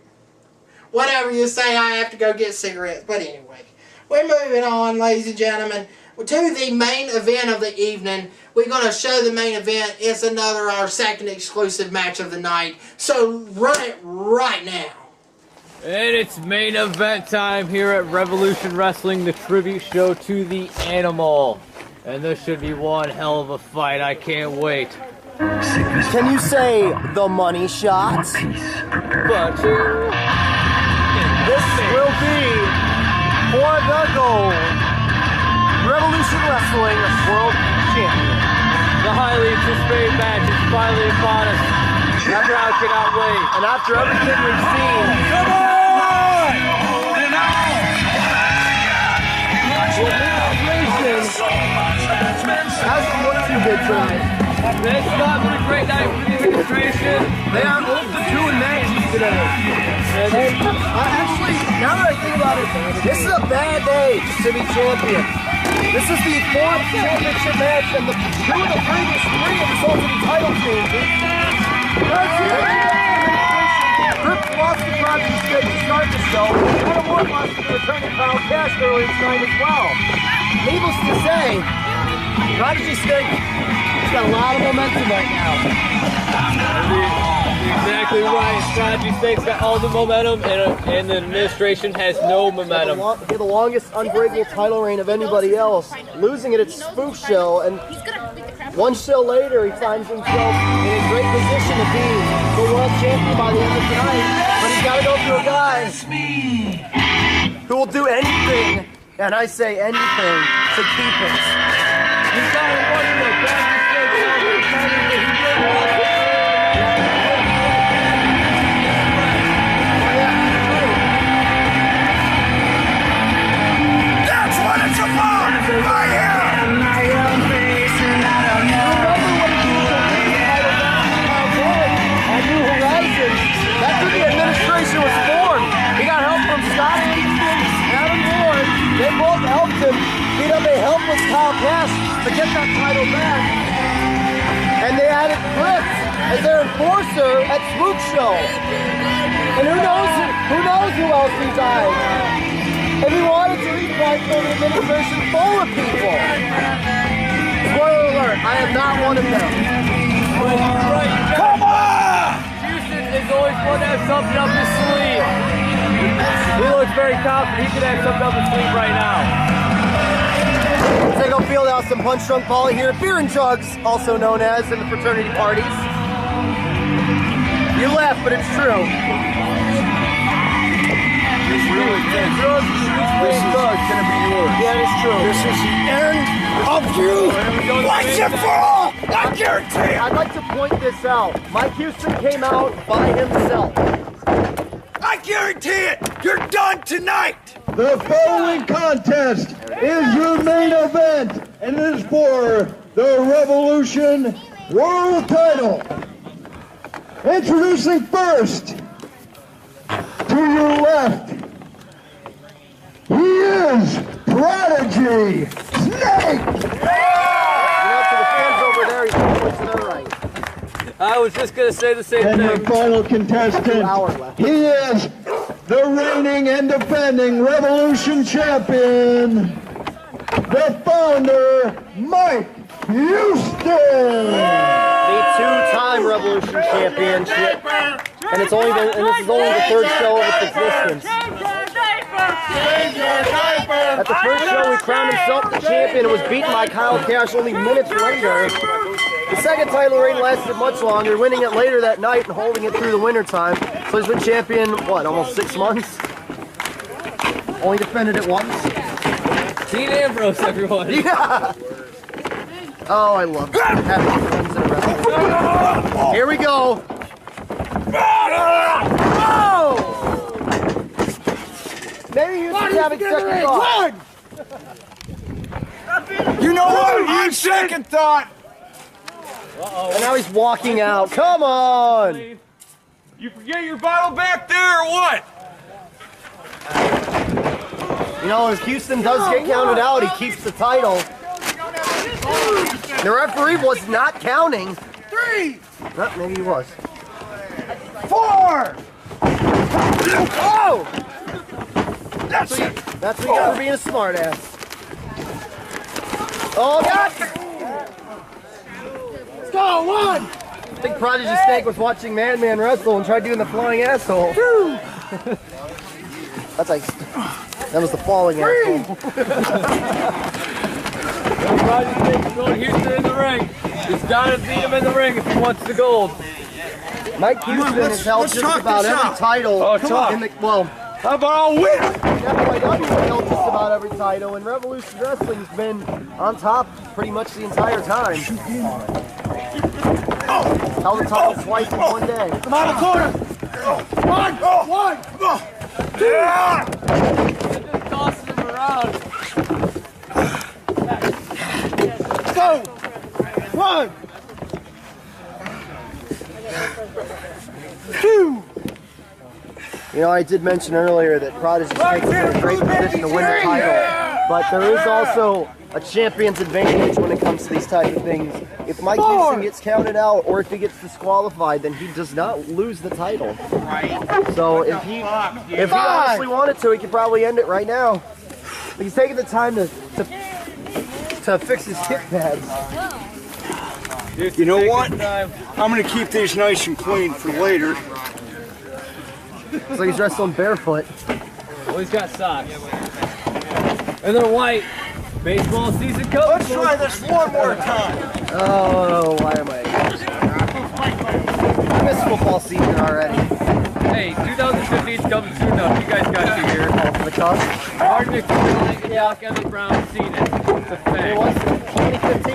whatever you say. I have to go get cigarettes. But anyway, we're moving on, ladies and gentlemen, to the main event of the evening. We're going to show the main event. It's our second exclusive match of the night. So run it right now. And it's main event time here at Revolution Wrestling, the tribute show to the Animal. And this should be one hell of a fight. I can't wait. Can you say the money shot? But this will be for the gold. Revolution Wrestling World Champion. The highly anticipated match is finally upon us. The crowd cannot wait. And after everything we've seen, Come on! hasn't looked too good tonight. It's not been a great night for the administration. They are 0-2 in matches today. Actually, now that I think about it, this is a bad day to be champion. This is the 4th championship match, and the 2 of the previous 3 have resulted in title changes. Krypt lost to Prodigy to start the show. Adam Ward lost to the returning Kyle Cash earlier tonight as well. Needless to say, Prodigy Snake has got a lot of momentum right now. Exactly right. Prodigy Snake's got all the momentum, and the administration has no momentum. He had the longest unbreakable title reign of anybody else, losing it at Spook Show, and one show later he finds himself in a great position to be the world champion by the end of tonight. But he's got to go through a guy who will do anything, and I say anything, to keep it. He's got to watch the Prodigy Snake now. He's trying to get That's what it's about! Right here! Administration was formed. He got help from Scott Kingston, Adam Ward. They both helped him beat up a helpless Kyle Cash to get that title back. And they added Krypt as their enforcer at Spook Show. And who knows who else resigned. If he wanted to, he'd probably throw the administration full of people. Spoiler alert, I am not one of them. Come on! Is always going to have something up his sleeve. He looks very confident. He could have something up his sleeve right now. Take a field out some punch drunk volley here. Beer and drugs, also known as in the fraternity parties. You laugh, but it's true. This really is. This is gonna be yours. Yeah, it's true. This is the end of you. Once and for all. I guarantee it. I'd like to point this out. Mike Houston came out by himself. I guarantee it. You're done tonight. The following contest is your main event, and it is for the Revolution World Title. Introducing first, to your left, he is Prodigy Snake. To the fans over there, he's pointing to their right. I was just gonna say the same And your thing. final contestant, he is the reigning and defending Revolution Champion, the founder, Mike Houston. The two-time Revolution Championship, and this is only the third show of its existence. At the first show, he crowned himself the champion and was beaten by Kyle Cash only minutes later. The second title reign lasted much longer, winning it later that night and holding it through the winter time. So he's been champion, what, almost 6 months? Only defended it once. Dean Ambrose, everyone. Yeah. Oh, I love having friends in a wrestling. Here we go. Oh! Maybe you should have a second thought. You know what? On second thought. And now he's walking out. Come on! You forget your bottle back there or what? You know, if Houston does get counted out, he keeps the title. The referee was not counting. 3, Oh, maybe he was. 4. Oh! That's it. That's what you got for being a smartass. Oh, God! Let's go. 1. I think Prodigy Snake was watching Man wrestle and tried doing the flying asshole. That's like, that was the falling asshole. Prodigy Snake's throwing Houston in the ring. He's got to beat him in the ring if he wants the gold. Mike Houston has held just about every title in the, well, How about I'll win? FYW has held just about every title, and Revolution Wrestling's been on top pretty much the entire time. Held the title twice in one day. Come on, the corner. 1. 1. Just tossing him around. Go. 1. 2. You know, I did mention earlier that Prodigy takes in a great position to win the title, but there is also a champion's advantage when it comes to these type of things. If Mike Houston gets counted out or if he gets disqualified, then he does not lose the title. So if he honestly wanted to, he could probably end it right now. But he's taking the time to fix his kick pads. You know what? I'm going to keep these nice and clean for later. It's like he's wrestling barefoot. Well, he's got socks. And they're white. Baseball season comes. Let's try this one more time. Oh, why am I missed football season already. Hey, 2015's coming soon enough. You guys got to hear. Off the cusp. Hardwick, Doc, Evan Brown, seen it. It's a It fact. was 2015?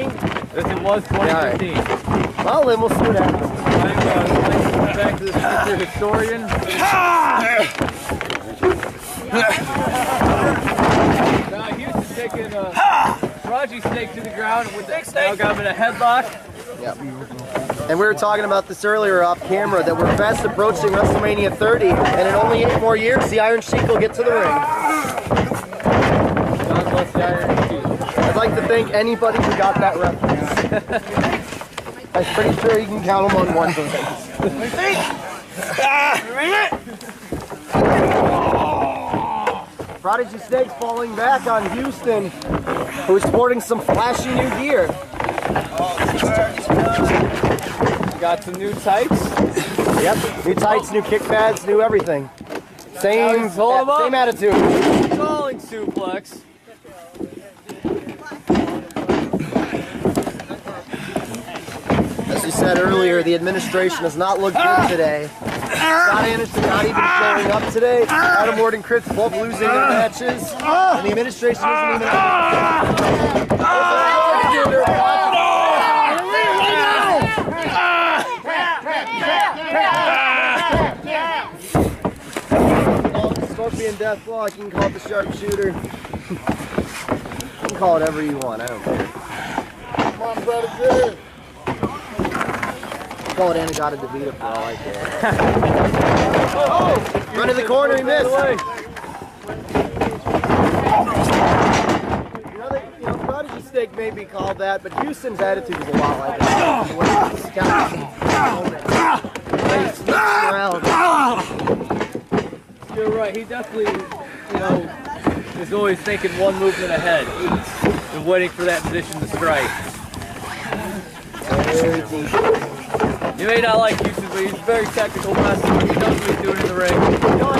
Yes, it was 2015. Well, then we'll see what happens. Back to the future historian. Now Houston's taking Prodigy Snake to the ground with the now got him in a headlock. Yep. And we were talking about this earlier off camera that we're fast approaching WrestleMania 30, and in only 8 more years, the Iron Sheik will get to the ring. God bless the Iron Sheik. I'd like to thank anybody who got that reference. I'm pretty sure you can count them on one hand. Prodigy Snake's falling back on Houston, who's sporting some flashy new gear. Got some new tights. Yep, new tights, new kick pads, new everything. Same attitude. Falling suplex. As you said, said earlier, the administration does not look good today. Scott Anderson not even showing up today. Adam Ward and Krypt both losing their matches. And the administration isn't even Scorpion Deathclaw, you can call it the sharpshooter. You can call it whatever you want, I don't care. Come on, Prodigy. Call it Anagata DeVita for all I care. Run to the corner, he missed. You know, Prodigy Snake may be called that, but Houston's attitude is a lot like that. The way he's scouting, the way he sneaks around. You're right, he definitely, you know, is always thinking one movement ahead and waiting for that position to strike. You may not like Houston, but he's a very technical wrestler. He knows what he's doing in the ring. You know,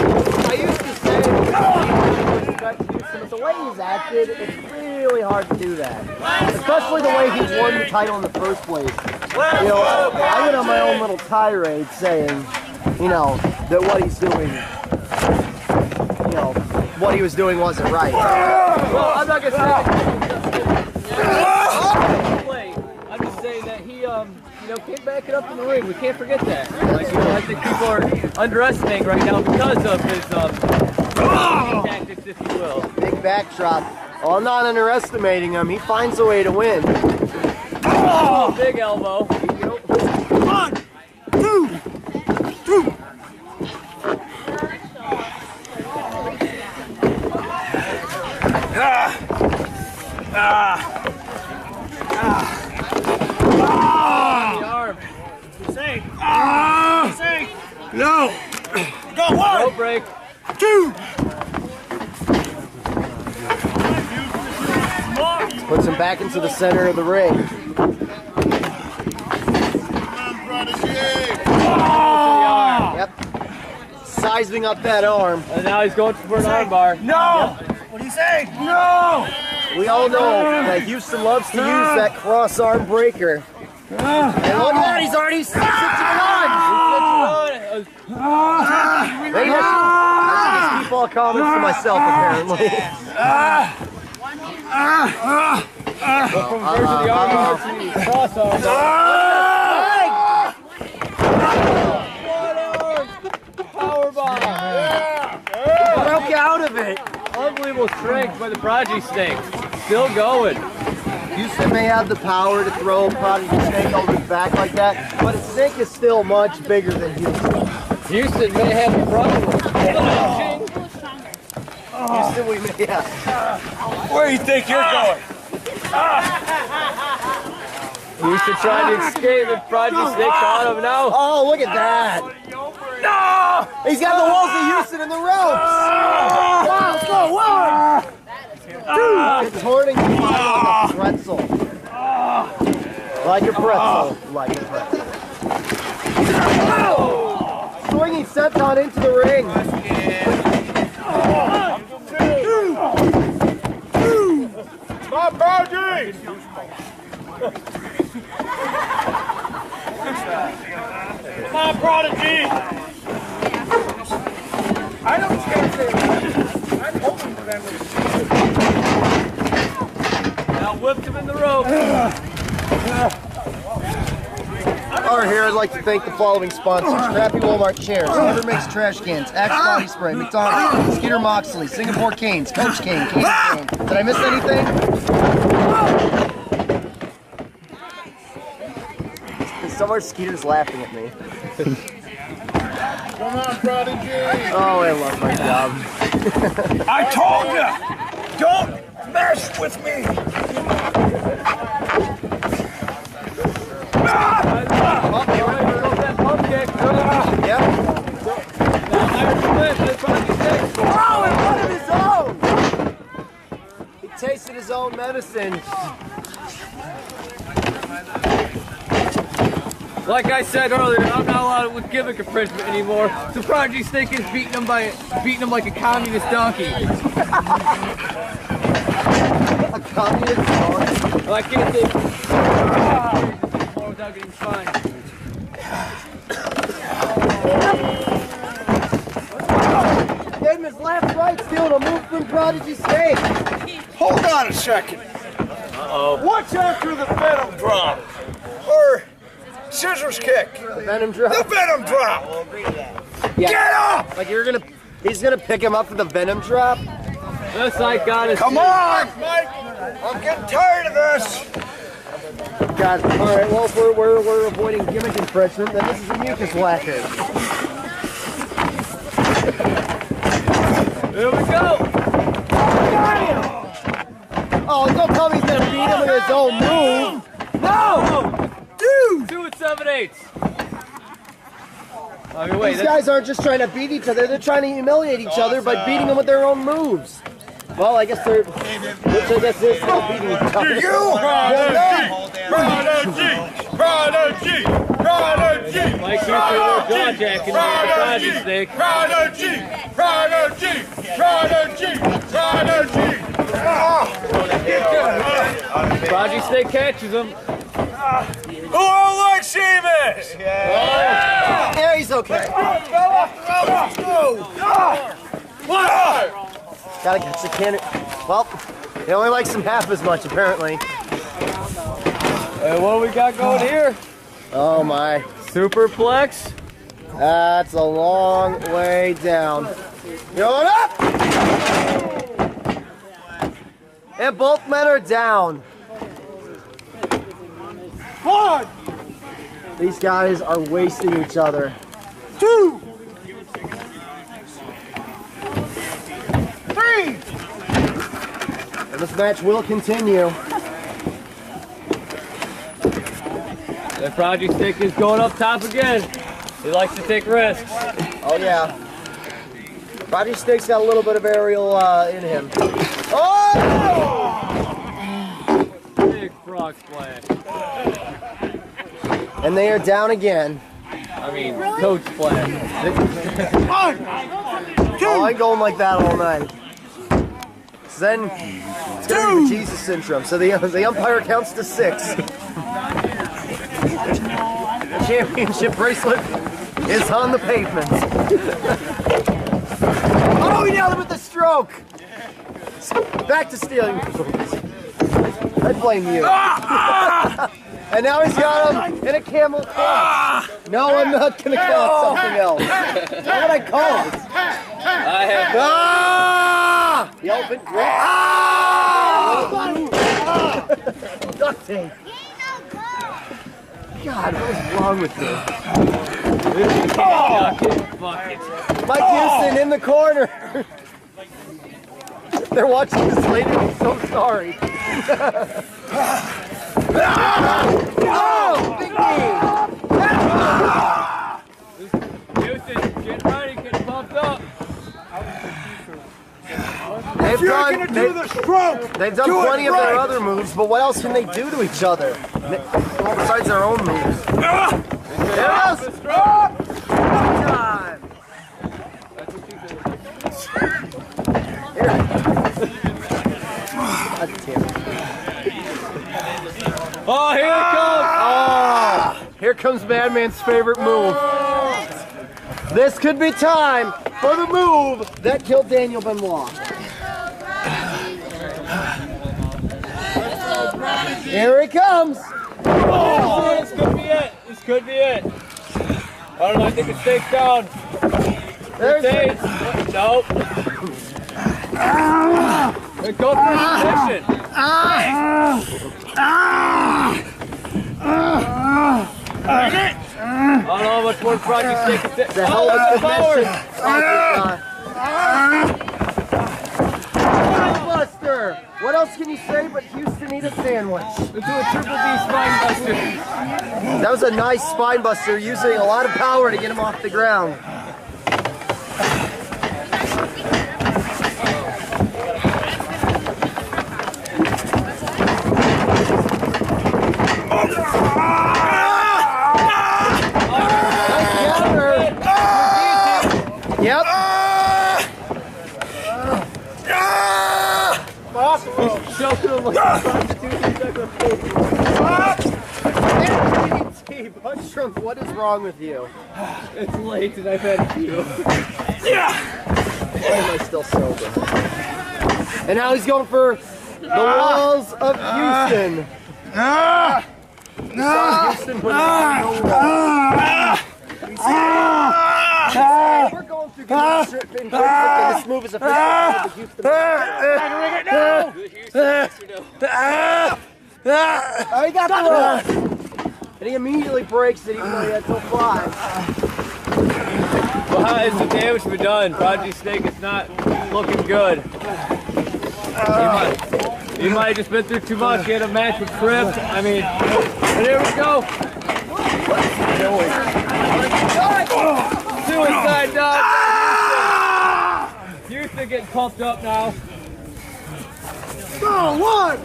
I used to say respect Houston, but the way he's acted, it's really hard to do that. Especially the way he won the title in the first place. You know, I went on my own little tirade saying, you know, that what he's doing, you know, what he was doing wasn't right. Well, I'm not gonna say that. I'm just saying that he, you know, can't back it up in the ring. We can't forget that. Like, you know, I think people are underestimating right now because of his tactics, if you will. Big backdrop. Oh, I'm not underestimating him. He finds a way to win. Oh, big elbow. 1, 2, 2. The arm. No. Go 1. No break. 2. Puts him back into the center of the ring. Yep. Sizing up that arm. And now he's going for an arm bar. No. Yep. What do you say? No. We all know that Houston loves to use that cross arm breaker. And look at that, he's already switching it on. Maybe I should just keep all comments to myself, apparently. From version of the arm bar to the cross arm bar. Power bomb. Broke out of it. Unbelievable strength by the Prodigy Snake. Still going. Houston may have the power to throw Prodigy Snake over his back like that, but his snake is still much bigger than Houston. Houston may have the problem. Houston, we may have. Where do you think you're going? Houston trying to escape and Prodigy Snake caught him now. Oh, look at that. No! He's got the walls of Houston in the ropes. Wow, let's go. 1, 2. Contorting him like a pretzel. Like a pretzel. Like a pretzel. Swinging senton into the ring. 1, 2. My Prodigy! My Prodigy! I don't care if they I'm hoping for them to Now whipped him in the rope. Over here, I'd like to thank the following sponsors: Crappy Walmart Chairs, Never Makes Trash Cans, Axe Body Spray, McDonald's, Skeeter Moxley, Singapore Canes, Coach Cane, Cane Cane. Did I miss anything? Somewhere Skeeter's laughing at me. Come on, Prodigy! Oh, I love my job. I told you! Don't mess with me! Yep. Oh, and one of his own! He tasted his own medicine. Like I said earlier, I'm not allowed with gimmick infringement anymore. So Prodigy Snake is beating him like a communist donkey. A communist donkey? Well, I can't say more without getting fined. Gave him his left right, stealing a move from Prodigy Snake. Hold on a second. Uh-oh. What's after the Venom drop? Or scissors kick? The Venom drop. The Venom drop! Yeah. Get up! Like he's gonna pick him up for the Venom drop? This I got it. Come on, Mike! I'm getting tired of this! God, alright, well, if we're avoiding gimmick infringement, then this is a mucus whacker. Here we go. Oh, don't tell me he's gonna beat him with his own move! No! Dude! 2 7/8. I mean, wait. These guys aren't just trying to beat each other, they're trying to humiliate each other by beating them with their own moves. Well, I guess they're... Which I guess is still beating each other. Prodigy! Prodigy! Mike Houston, a little jaw jacking the Prodigy Snake. Prodigy! Prodigy! Prodigy! Prodigy! Prodigy Snake catches him. Who all like Sheamus? Yeah, he's okay. Gotta catch the cannon. Well, he only likes him half as much, apparently. Hey, what do we got going here? Oh my. Superplex. That's a long way down. Going up! And both men are down. One! These guys are wasting each other. 2! 3! And this match will continue. The Prodigy Snake is going up top again. He likes to take risks. Oh yeah. Prodigy Snake's got a little bit of aerial in him. Oh! Big frog splash. And they are down again. I mean, coach splash. 1! 2! Oh, I'm going like that all night. Then it's gonna be the Jesus syndrome. So the umpire counts to 6. The championship bracelet is on the pavement. Oh, he nailed him with the stroke. Back to stealing. I blame you. And now he's got him in a camel clutch. No, I'm not gonna call it something else. That's not what I call it. I have. The elephant grip. Duct tape. God, what is wrong with you? Fuck it. Mike Houston in the corner. They're watching this later. I'm so sorry. Oh, big knee. Houston, get ready, get pumped up. You're gonna do the stroke! They've done plenty of their other moves, but what else can they do to each other? Well, besides their own moves. Yes! Time! Here. God damn it. Oh, here it comes! Oh, here comes Madman's favorite move. This could be time for the move that killed Daniel Benoit. Here he comes. Oh, this could be it. This could be it. I don't know, I think it's takes down. There's it. Nope. It goes for submission. I don't know how much more Prodigy Snake can take. The hell of a submission. Spinebuster. What else can you say but Houston need a sandwich? Let's do a triple D spine buster. That was a nice spine buster using a lot of power to get him off the ground. Yep. Choking him like a Krypt, what is wrong with you? It's late and I've had a few. Why am I still sober? And now he's going for the walls of Houston. Houston when we're going through good strip and this move is official for the Houston. Oh, he got the rope. And he immediately breaks it even though he had till 5. Well, how is the damage been done? Prodigy Snake is not looking good. He might have just been through too much. He had a match with Krypt. I mean, and here we go. Suicide dog. Houston getting pumped up now. Oh, 1,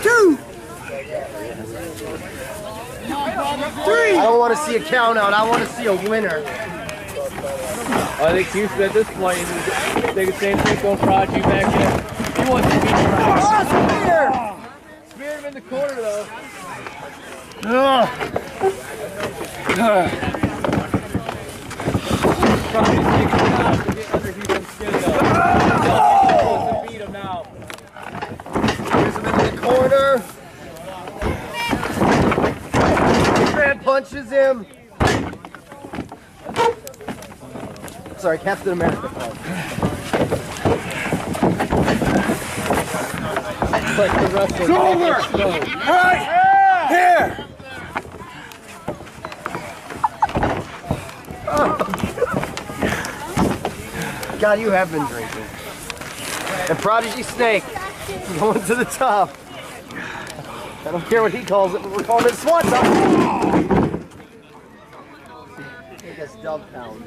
2, 3. I don't want to see a count out. I want to see a winner. I think Houston at this point is the same thing going Prodigy back in. He wants to beat Prodigy. Speared him in the corner though. Prodigy's taking it out to get under Houston's skin though. He wants to beat him now. Here's him in the corner. Man punches him. Sorry, Captain America. It's like the wrestler. It's over! Right here! God, you have been drinking. And Prodigy Snake going to the top. I don't care what he calls it, but we're calling it SWAT top. I guess dub pound.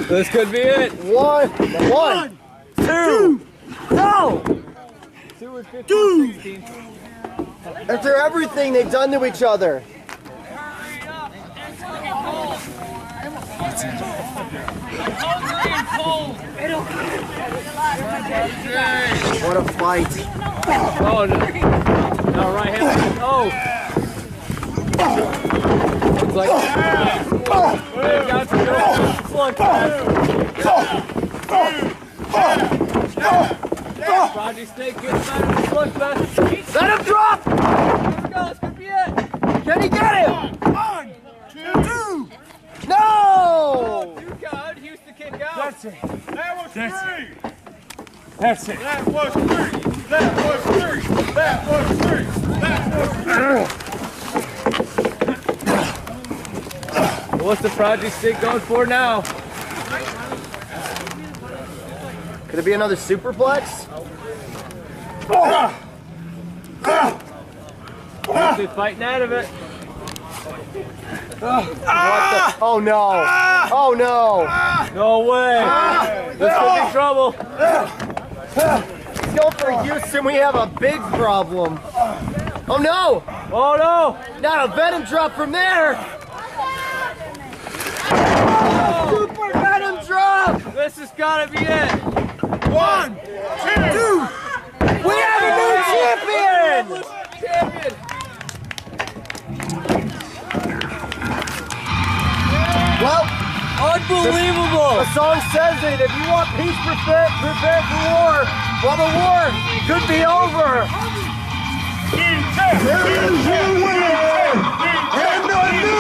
This could be it. 1, 2, no! 2 and 15, 16. After everything they've done to each other. What a fight. Oh, no. No, right hand. Oh. It's like, got to go. Prodigy Snake gets out of the slugfest. Let him drop! Here we go, this could be it. Can he get him? 1, 2. No! 2 count. Houston kick out. That's it. That was 3. That's it. That was 3. That was 3. That was 3. That was 3. What's the Prodigy Snake going for now? Could it be another superplex? Houston fighting out of it. Oh no! Oh no! No way. This could be trouble. Let's go for Houston. We have a big problem. Oh no! Oh no! Not a venom drop from there! Super venom drop! This has got to be it. 1, 2. We have a new champion! Champion. Well, Unbelievable. the song says it. If you want peace, prepare for war. Well, the war could be over. Here's your winner, and the new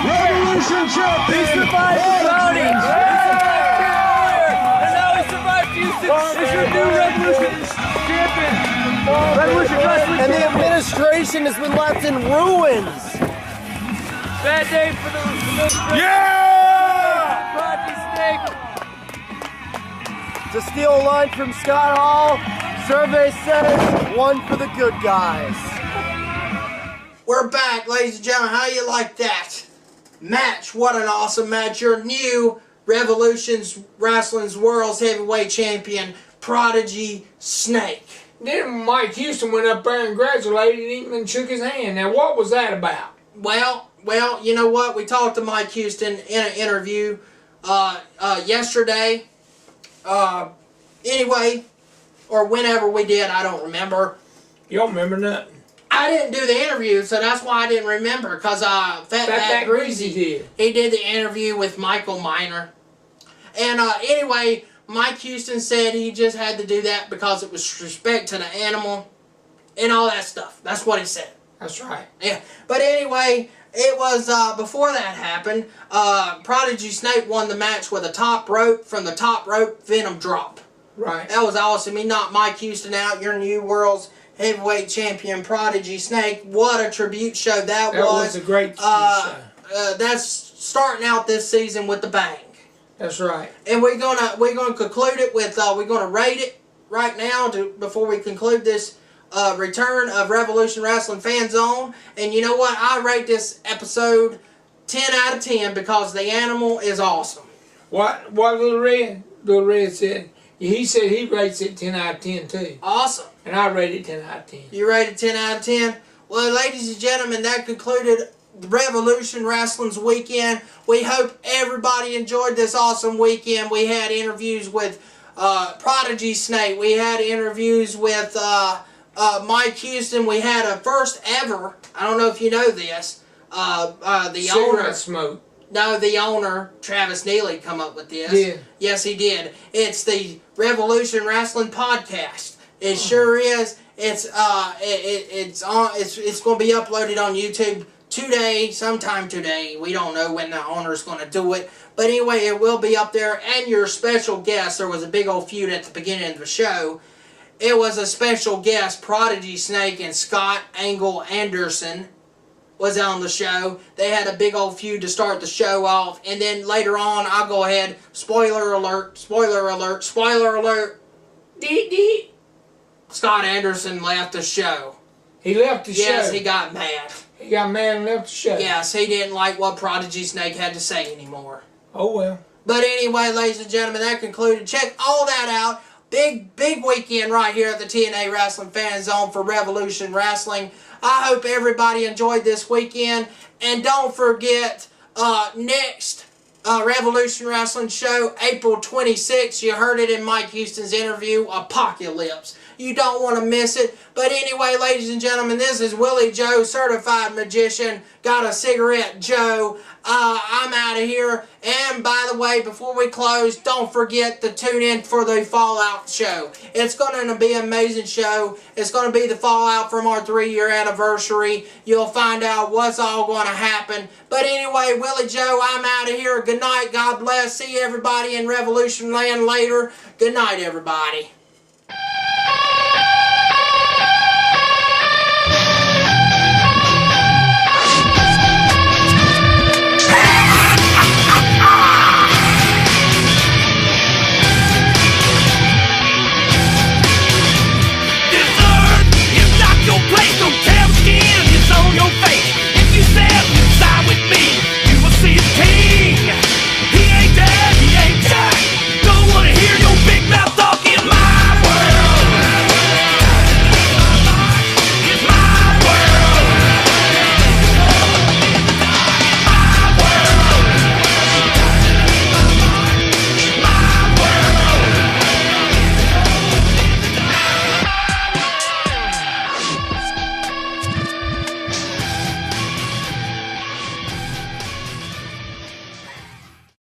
Revolution champion. He survived the bounty. He survived the warrior. And now he survived Houston. This is your new Revolution champion. Revolution Wrestling And the champion. administration has been left in ruins. Bad day for the administration. Yeah! Prodigy Snake. To steal a line from Scott Hall, survey says 1 for the good guys. We're back, ladies and gentlemen. How you like that match? What an awesome match. Your new Revolution's Wrestling's World's Heavyweight Champion, Prodigy Snake. Then Mike Houston went up there and congratulated him and shook his hand. Now, what was that about? Well, you know what? We talked to Mike Houston in an interview yesterday. Anyway, or whenever we did, I don't remember. You don't remember nothing? I I didn't do the interview, so that's why I didn't remember. Because Fatback Greasy did. He did the interview with Michael Miner. And anyway, Mike Houston said he just had to do that because it was respect to the animal and all that stuff. That's what he said. That's right. Yeah. But anyway, it was before that happened, Prodigy Snake won the match with a top rope from the top rope Venom drop. Right. That was awesome. He knocked Mike Houston out, your new world's heavyweight champion, Prodigy Snake. What a tribute show that was. That was a great tribute show. That's starting out this season with the bang. That's right. And we're gonna conclude it with we're gonna rate it right now before we conclude this return of Revolution Wrestling Fan Zone. And you know what? I rate this episode 10 out of 10 because the animal is awesome. What Little Red said? He said he rates it 10 out of 10 too. Awesome. And I rate it 10 out of 10. You rated 10 out of 10? Well, ladies and gentlemen, that concluded Revolution Wrestling's weekend. We hope everybody enjoyed this awesome weekend. We had interviews with Prodigy Snake. We had interviews with Mike Houston. We had a first ever, I don't know if you know this, the Cigarette owner. smoke. No, the owner, Travis Neely, come up with this. Yeah. Yes, he did. It's the Revolution Wrestling Podcast. It sure is. It's going to be uploaded on YouTube today, sometime today. We don't know when the owner's going to do it. But anyway, it will be up there. And your special guest, there was a big old feud at the beginning of the show. It was a special guest, Prodigy Snake and Scott Angle Anderson was on the show. They had a big old feud to start the show off. And then later on, I'll go ahead, spoiler alert, spoiler alert, spoiler alert. Dee dee. Scott Anderson left the show. He left the show? Yes, he got mad. He got mad and left the show? Yes, he didn't like what Prodigy Snake had to say anymore. Oh well. But anyway, ladies and gentlemen, that concluded. Check all that out. Big weekend right here at the TNA Wrestling Fan Zone for Revolution Wrestling. I hope everybody enjoyed this weekend. And don't forget, next Revolution Wrestling show, April 26th. You heard it in Mike Houston's interview, Apocalypse. You don't want to miss it. But anyway, ladies and gentlemen, this is Willie Joe, Certified Magician. Got a cigarette, Joe. I'm out of here. And by the way, before we close, don't forget to tune in for the Fallout show. It's going to be an amazing show. It's going to be the Fallout from our 3-year anniversary. You'll find out what's all going to happen. But anyway, Willie Joe, I'm out of here. Good night. God bless. See everybody in Revolution Land later. Good night, everybody.